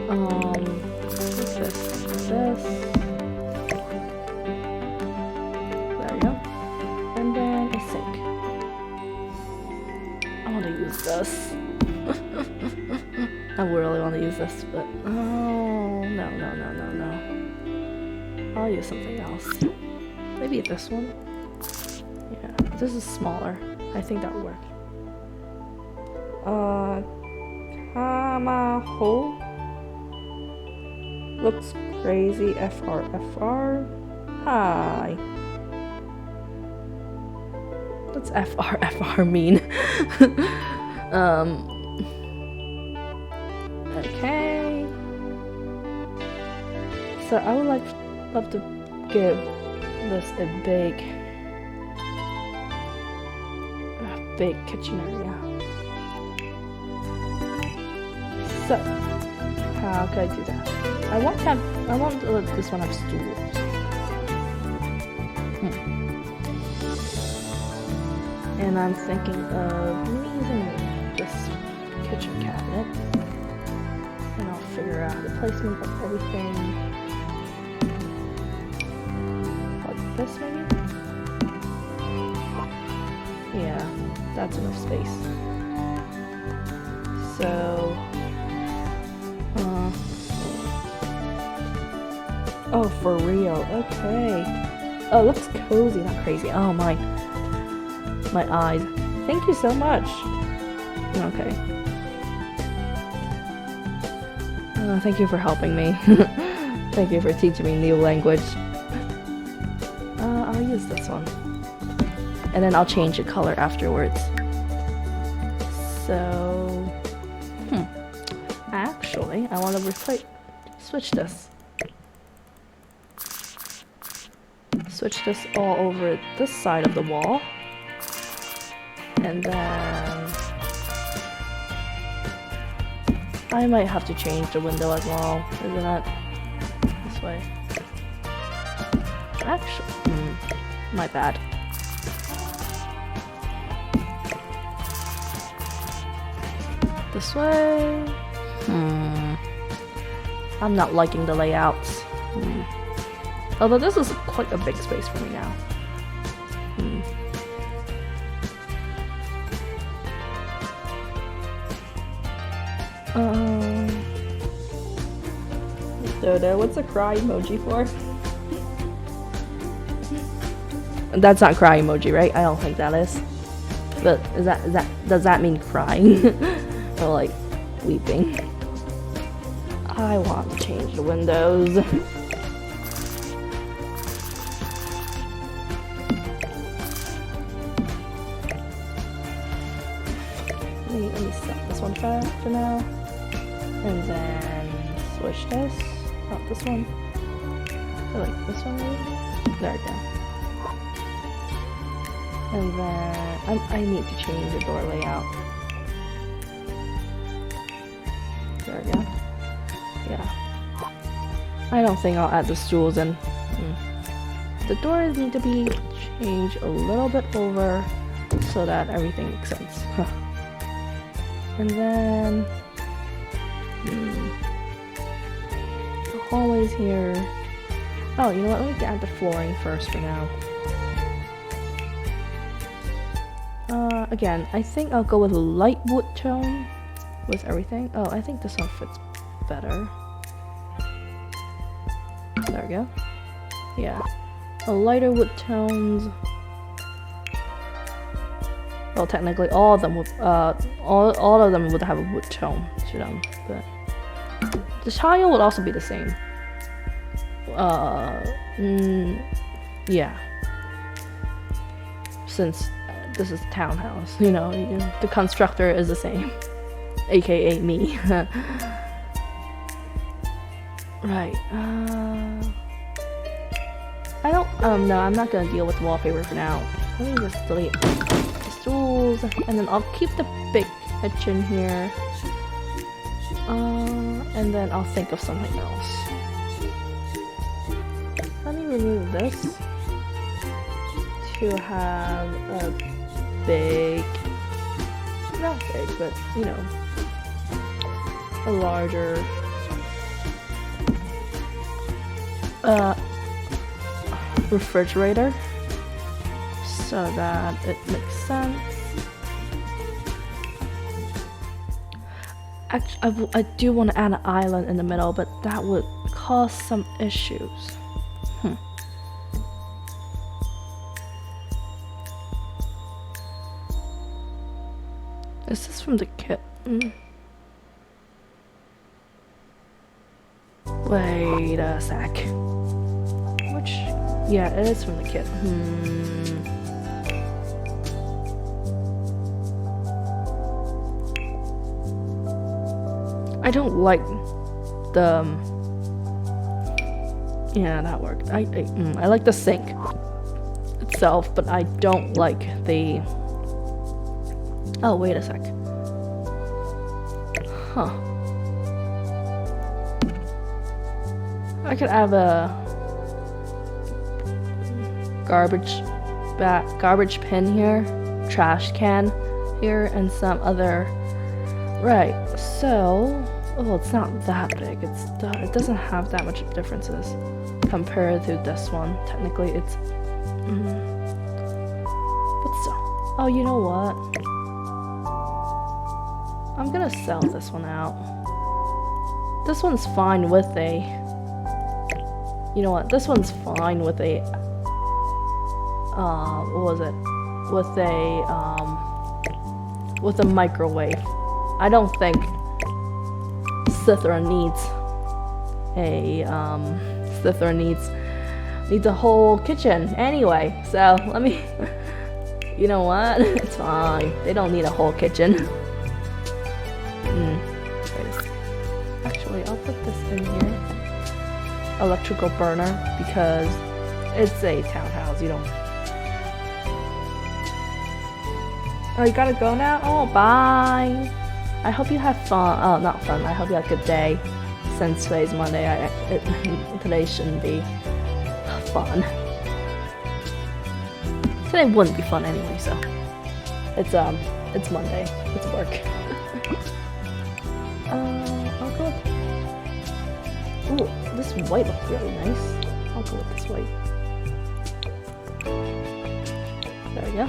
What's this? This. There we go. And then a sink. I want to use this. I really want to use this, but oh no. I'll use something else. Maybe this one. Yeah, this is smaller. I think that would work. Kamaho looks Crazy FR. Hi. What's FR mean? Okay. So I would love to give this a big kitchen area. So how could I do that? I want to let this one have stools. And I'm thinking of using this kitchen cabinet, and I'll figure out the placement of everything like this maybe. Yeah, that's enough space. So oh, for real, okay. Oh, it looks cozy, not crazy. Oh my eyes. Thank you so much. Okay. Thank you for helping me. Thank you for teaching me new language. I'll use this one. And then I'll change the color afterwards. So, actually, I want to switch this. Switch this all over this side of the wall. And then I might have to change the window as well, isn't it? This way. Actually, my bad. This way. I'm not liking the layouts. Although this is quite a big space for me now. Dodo, what's a cry emoji for? That's not cry emoji, right? I don't think that is. But does that mean crying? Or like weeping? I want to change the windows. Let me set this one for now. And then switch this. Not this one. I like this one maybe? There we go. And then I need to change the door layout. There we go. Yeah. I don't think I'll add the stools in. The doors need to be changed a little bit over so that everything makes sense. And then the hallways here. Oh, you know what? Let me add the flooring first for now. Again, I think I'll go with a light wood tone with everything. Oh, I think this one fits better. There we go. Yeah. A lighter wood tones. Well, technically, all of them would, all of them would have a wood tone to them, but the tile would also be the same. Yeah. Since this is a townhouse, you know, the constructor is the same, aka me. Right. I don't. No, I'm not gonna deal with wallpaper for now. Let me just delete the stools, and then I'll keep the big kitchen here. And then I'll think of something else. Let me remove this to have a big, not big, but you know, a larger refrigerator so that it makes sense. Actually, I do want to add an island in the middle, but that would cause some issues. Is this from the kit? Wait a sec. Which, yeah, it is from the kit. I don't like the. Yeah, that worked. I like the sink itself, but I don't like the. Oh, wait a sec. Huh. I could have a garbage bin here, trash can here, and some other. Right. So, oh, it's not that big. It doesn't have that much differences compared to this one. Technically, it's. But still. Oh, you know what? I'm gonna sell this one out. This one's fine with a. You know what? This one's fine with a. What was it? With a microwave. I don't think Slytherin needs a whole kitchen anyway. So let me. You know what? It's fine. They don't need a whole kitchen. Actually, I'll put this in here. Electrical burner, because it's a townhouse. You don't. Oh, you gotta go now? Oh, bye. I hope you have fun. Oh, not fun. I hope you have a good day. Since today's Monday, today shouldn't be fun. Today wouldn't be fun anyway, so it's Monday. It's work. I'll go with. Ooh, this white looks really nice. I'll go with this white. There we go.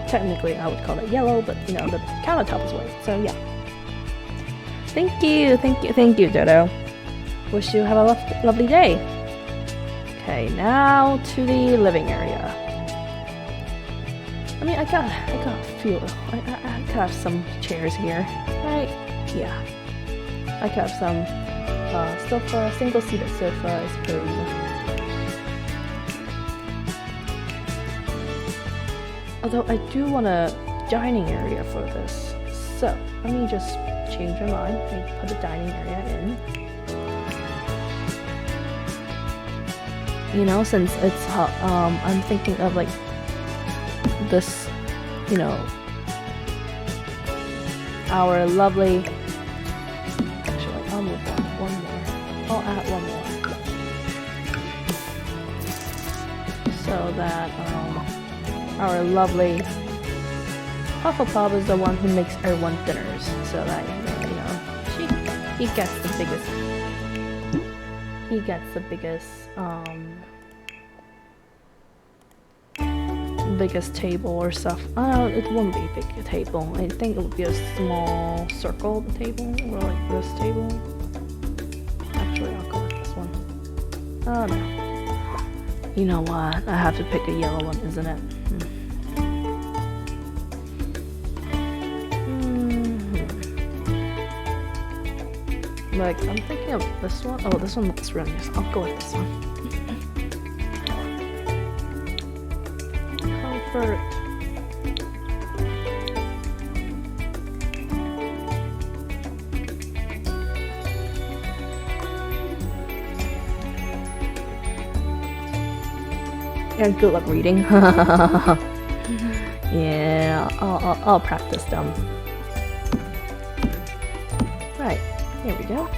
Technically, I would call it yellow, but you know, the countertop is white, so yeah. Thank you, Dodo. Wish you have a lovely day. Okay, now to the living area. I mean, I could have some chairs here, right? Yeah. I could have some sofa, single-seated sofa, I suppose. Although I do want a dining area for this, so let me just change my mind and put a dining area in. You know, since it's I'm thinking of like this, you know, our lovely. Actually, I'll move one more. I'll add one more, so that our lovely Hufflepuff is the one who makes everyone dinners, so that you know he gets the biggest table or stuff. It wouldn't be a big table. I think it would be a small circle table, or like this table. Actually, I'll go with this one. Oh no. You know what? I have to pick a yellow one, isn't it? Like, I'm thinking of this one. Oh, this one looks really nice. I'll go with this one. Comfort. And good luck reading. Yeah, I'll practice them. Right. Here we go.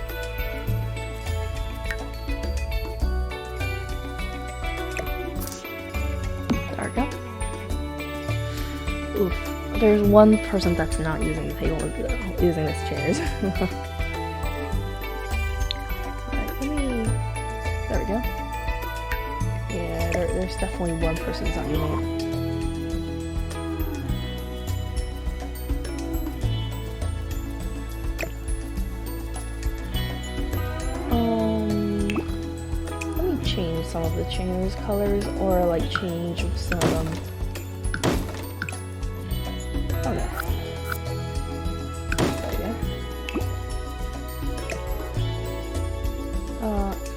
There we go. Oof. There's one person that's not using the table, using his chairs. Right, there we go. Yeah, there's definitely one person that's not using it. Change some of the chairs colors, or like change some of them. Oh no. There we go.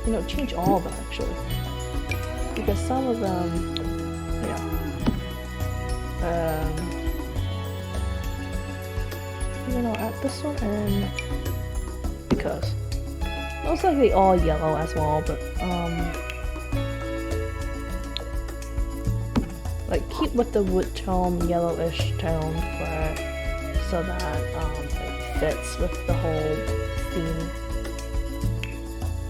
you know, change all of them actually, because some of them, yeah. You know, add this one and because most likely all yellow as well, but like keep with the wood tone, yellowish tone for it, so that it fits with the whole theme.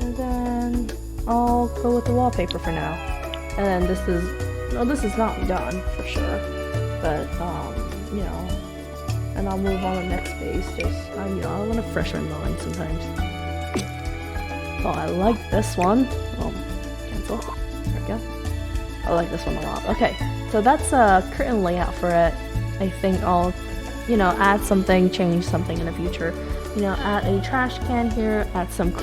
And then I'll go with the wallpaper for now. And then this is not done for sure, but you know, and I'll move on to the next phase. Just you know, I want to freshen my mind sometimes. Oh, I like this one. Oh, cancel. There we go. I like this one a lot. Okay, so that's a curtain layout for it. I think I'll, you know, add something, change something in the future. You know, add a trash can here, add some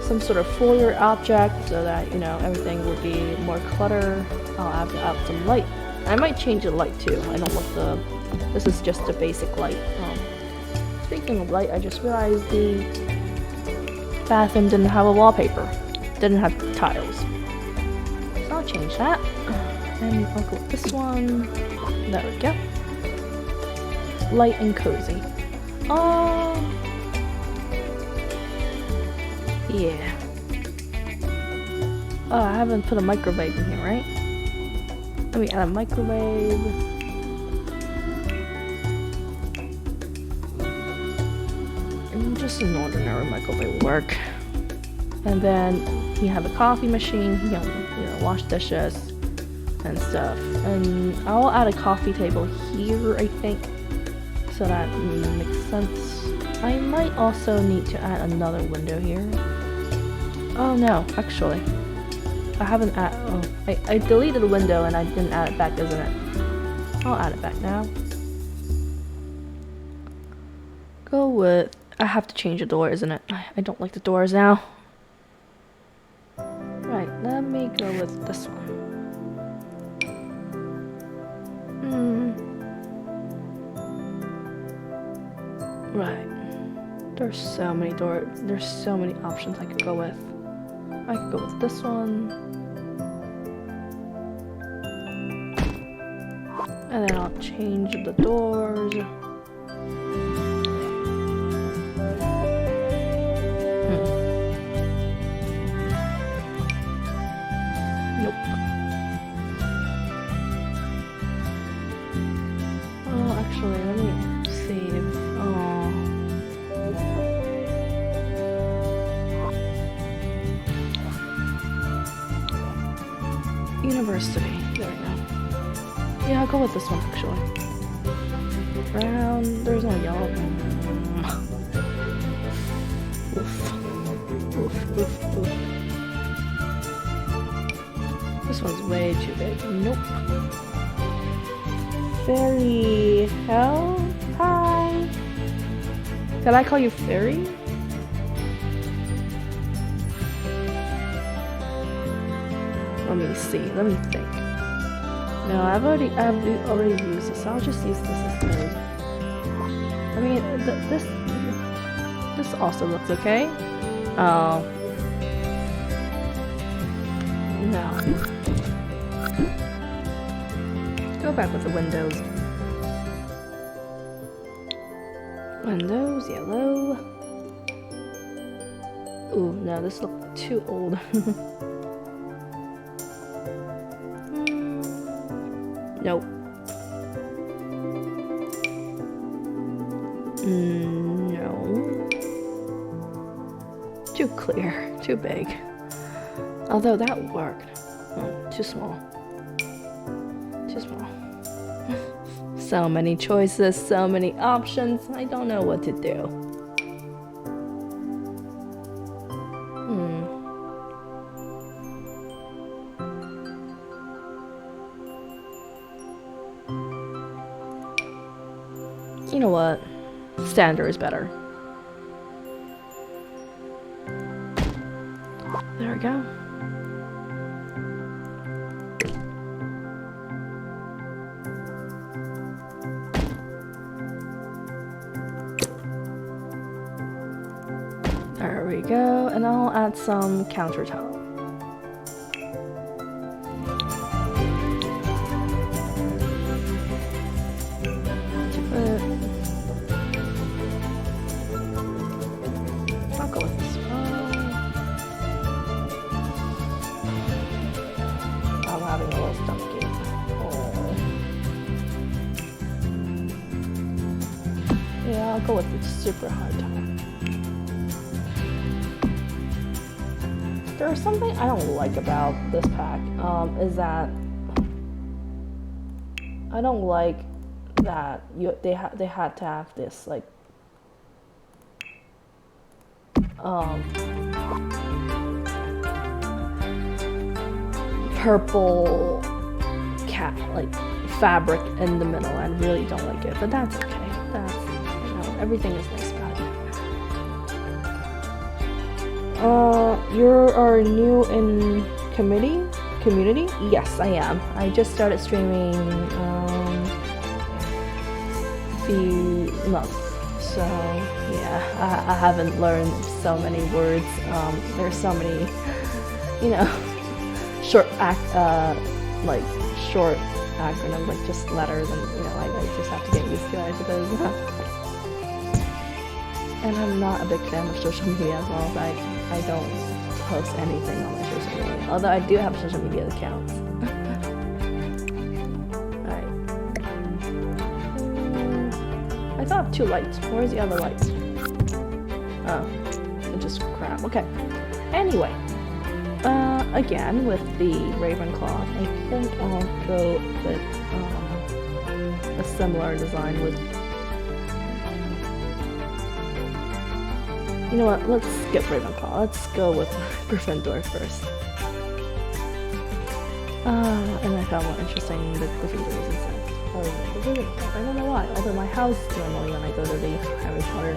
some sort of foyer object so that, you know, everything will be more clutter. I'll add some light. I might change the light too. I don't want this is just a basic light. Speaking of light, I just realized the bathroom didn't have a wallpaper. Didn't have tiles. So I'll change that. And I'll go with this one. There we go. Light and cozy. Yeah. Oh, I haven't put a microwave in here, right? Let me add a microwave. And just an ordinary microwave will work. And then you have a coffee machine, you know, wash dishes and stuff. And I'll add a coffee table here, I think, so that makes sense. I might also need to add another window here. Oh no, actually. I haven't I deleted a window and I didn't add it back, isn't it? I'll add it back now. Go with... I have to change the door, isn't it? I don't like the doors now. Right, let me go with this one. Right. There's so many doors. There's so many options I could go with. I could go with this one. And then I'll change the doors. Nope. Oh, actually, let me save. University. There we go. Yeah, I'll go with this one actually. Brown. There's no yellow. Oof. Oof, oof, oof. This one's way too big. Nope. Fairy hell pie? Can I call you Fairy? Let me see. Let me think. No, I've already used this. So I'll just use this instead. I mean, this also looks okay. Oh. No. Go back with the windows. Windows, yellow. Ooh, no, this looks too old. Nope. No. Too clear. Too big. Although that worked. Oh, too small. Too small. So many choices, so many options. I don't know what to do. You know what? Standard is better. There we go. There we go, and I'll add some counter tile. I'll go with this one. I'm having a little stomach ache. Yeah, I'll go with the super high tile. There's something I don't like about this pack, is that I don't like that they had to have this like purple cat like fabric in the middle. I really don't like it, but that's okay. That's, you know, everything is nice about it. You are new in community? Yes, I am. I just started streaming few months, so yeah, I haven't learned so many words. There's so many, you know, short acronym, like just letters, and you know, I just have to get used to it, I suppose. And I'm not a big fan of social media as well, so I don't post anything on my social media, although I do have social media accounts. Alright. I thought of 2 lights. Where's the other light? Oh, it's just crap. Okay. Anyway. Again, with the Ravenclaw, I think I'll go with a similar design with... You know what, let's skip Ravenclaw. Let's go with Gryffindor first. And I found more interesting the Gryffindors instead. Oh, I don't know why. Although my house, normally when I go to the Harry Potter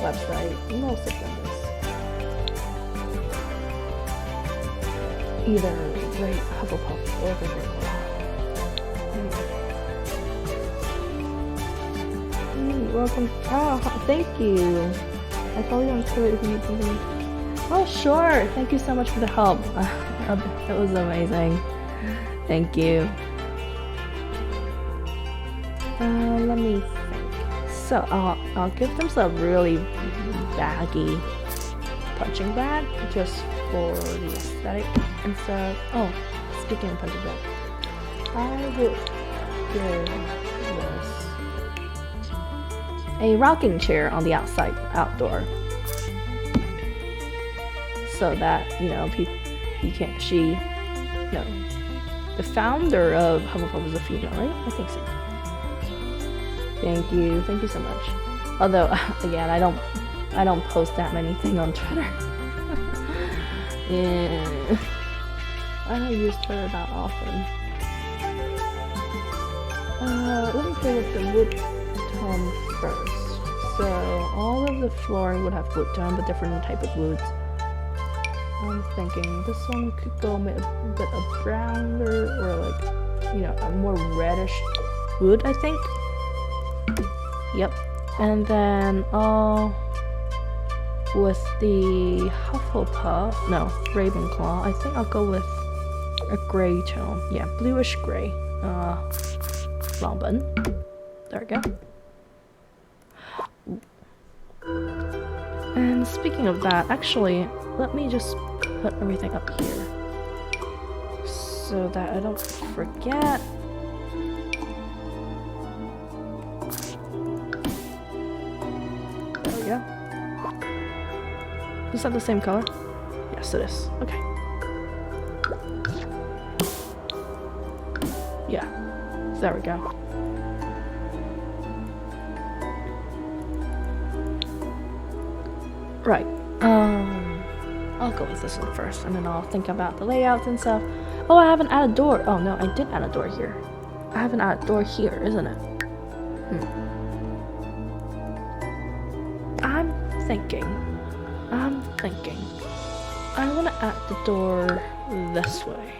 website, most of them is either Great Hufflepuff or Gryffindor. Welcome. Oh, thank you. I probably don't care if you need something. Oh, sure. Thank you so much for the help. It was amazing. Thank you. Let me think. So I'll give them some really baggy punching bag just for the aesthetic and stuff. Oh, speaking of punching bag, I would give this a rocking chair on the outdoor, so that, you know, the founder of Hufflepuff is a female, right? I think so. Thank you so much. Although, again, I don't post that many things on Twitter. Yeah, I don't use Twitter that often. Let me go with the wood tone first. So all of the flooring would have wood tone, but different type of woods. I'm thinking this one could go a bit of browner, or like, you know, a more reddish wood, I think. Yep. And then with the Ravenclaw, I think I'll go with a gray tone. Yeah, bluish gray. Long button. There we go. And speaking of that, actually, let me just put everything up here so that I don't forget. There we go. Is that the same color? Yes, it is. Okay. Yeah. There we go. Right. I'll go with this one first, and then I'll think about the layouts and stuff. Oh, I haven't added a door. Oh no, I did add a door here. I haven't added a door here, isn't it? I'm thinking. I want to add the door this way.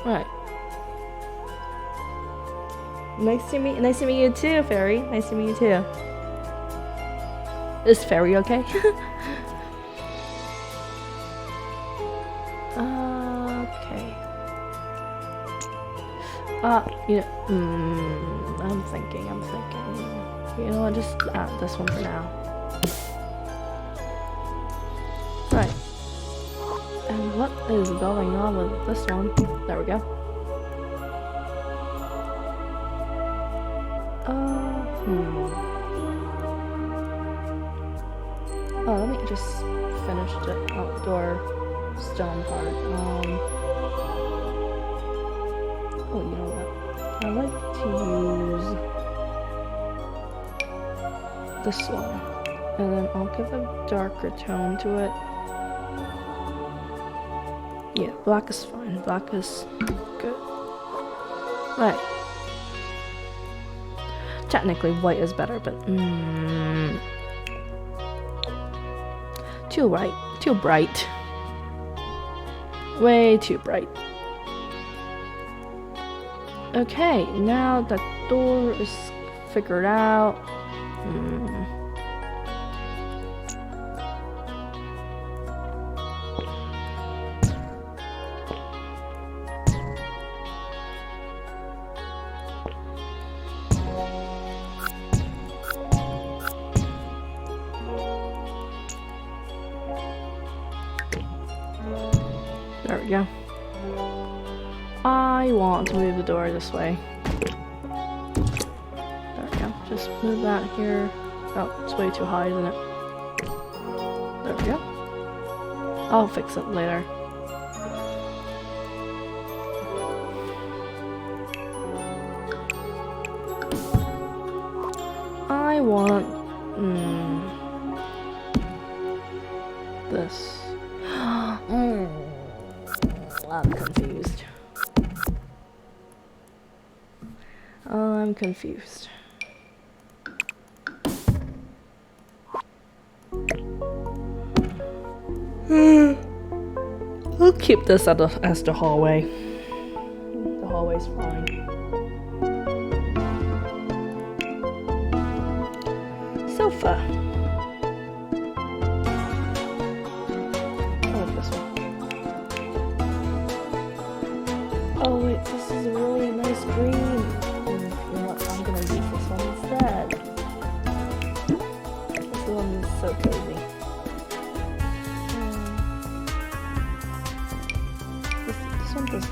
Right. Nice to meet you too, Fairy. Nice to meet you too. Is Fairy okay? Okay. I'm thinking. You know what, just add this one for now. Right. And what is going on with this one? There we go. Oh, let me just finish the outdoor stone part. Oh, you know what? I like to use this one, and then I'll give a darker tone to it. Yeah, black is fine. Black is good. Right. Technically, white is better, but too bright. Too bright. Way too bright. Okay, now the door is figured out. There we go. I want to move the door this way. There we go. Just move that here. Oh, it's way too high, isn't it? There we go. I'll fix it later. I want this. I'm confused. I'm confused. We'll keep this as the hallway. The hallway's fine. Sofa. I like this one. Oh wait, this is a really nice green. You know what? I'm gonna use this one instead. This one is so cozy.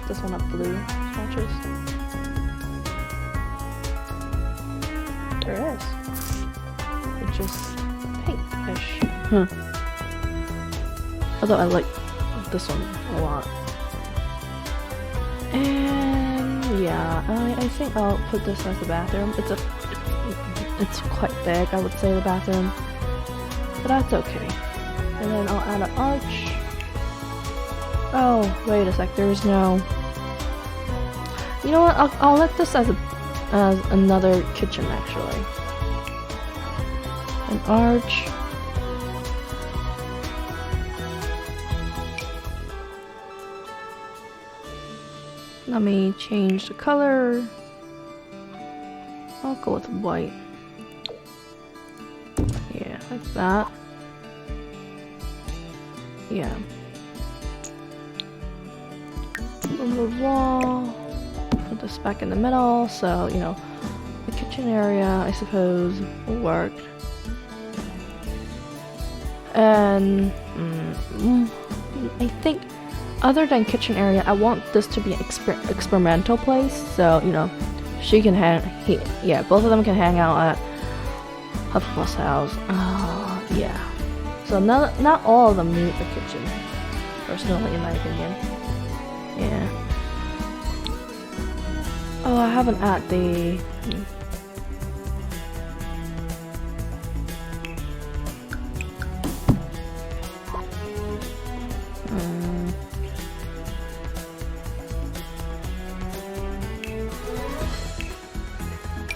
This one have blue swatches. There it is. It's just pinkish. Although I like this one a lot. And yeah, I think I'll put this as a bathroom. It's quite big, I would say, the bathroom, but that's okay. And then I'll add an arch. Oh, wait a sec. There's no. You know what? I'll let this as another kitchen actually. An arch. Let me change the color. I'll go with white. Yeah, like that. Yeah. Remove wall. Put this back in the middle, so you know the kitchen area, I suppose, will work. And I think, other than kitchen area, I want this to be an experimental place. So you know, she can yeah, both of them can hang out at Hufflepuff's house. Yeah. So not all of them need a kitchen, personally, in my opinion. Yeah. Oh, I haven't added the.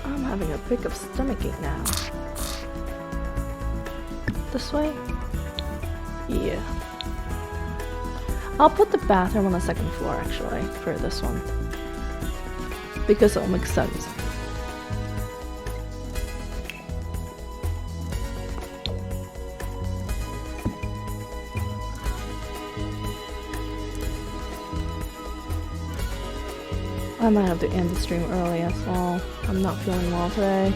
I'm having a bit of stomachache now. This way? Yeah. I'll put the bathroom on the second floor actually for this one, because it'll make sense. I might have to end the stream early as well. I'm not feeling well today.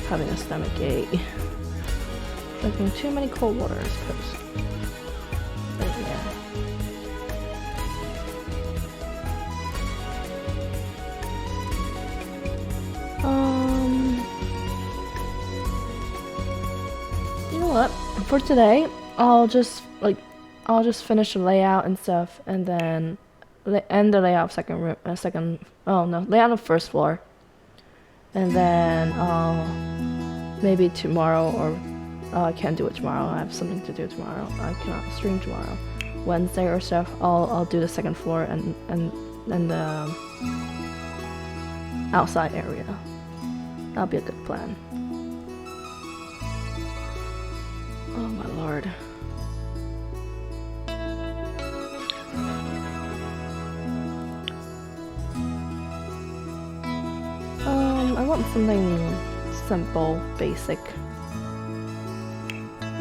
Having a stomach ache. Drinking too many cold water, I suppose. But yeah. You know what? For today, I'll just finish the layout and stuff, and then end the layout of second room, layout of first floor, and then maybe tomorrow, or I can't do it tomorrow. I have something to do tomorrow. I cannot stream tomorrow. Wednesday or stuff. I'll do the second floor and the outside area. That'll be a good plan. Oh my lord. I want something simple, basic.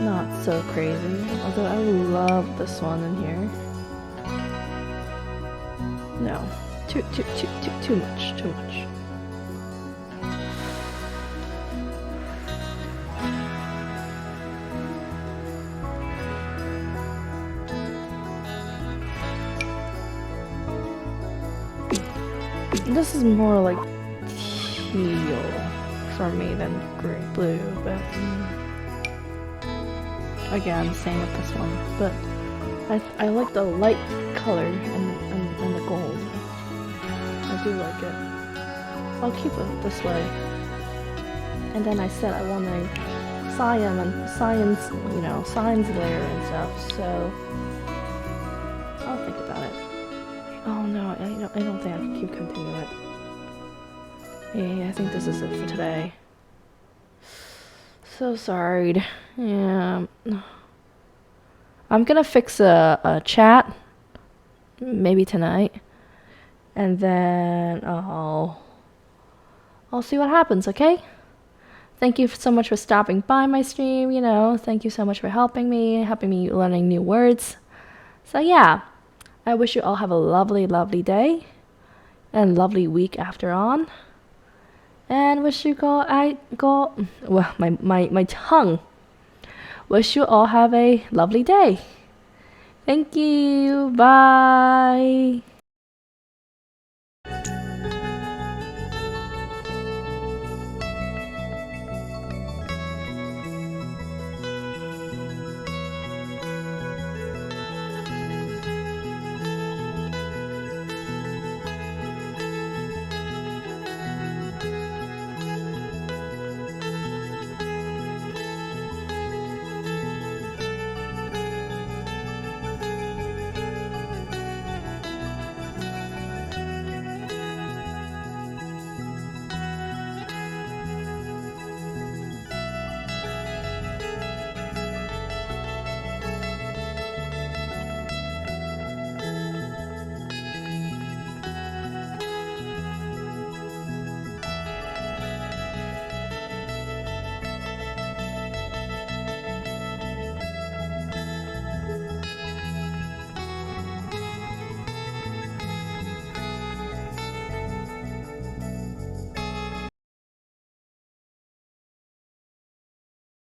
Not so crazy. Although I love this one in here. No. Too much. This is more like teal for me than blue, but again, same with this one. But I like the light color and the gold. I do like it. I'll keep it this way. And then I said I want a science layer and stuff. So I'll think about it. Oh no, I don't think I can keep continuing it. Yeah, I think this is it for today. So sorry. Yeah. I'm gonna fix a chat, maybe tonight, and then I'll see what happens, okay? Thank you so much for stopping by my stream, thank you so much for helping me learning new words. So yeah. I wish you all have a lovely, lovely day and lovely week after on. And wish you my tongue. Wish you all have a lovely day. Thank you. Bye.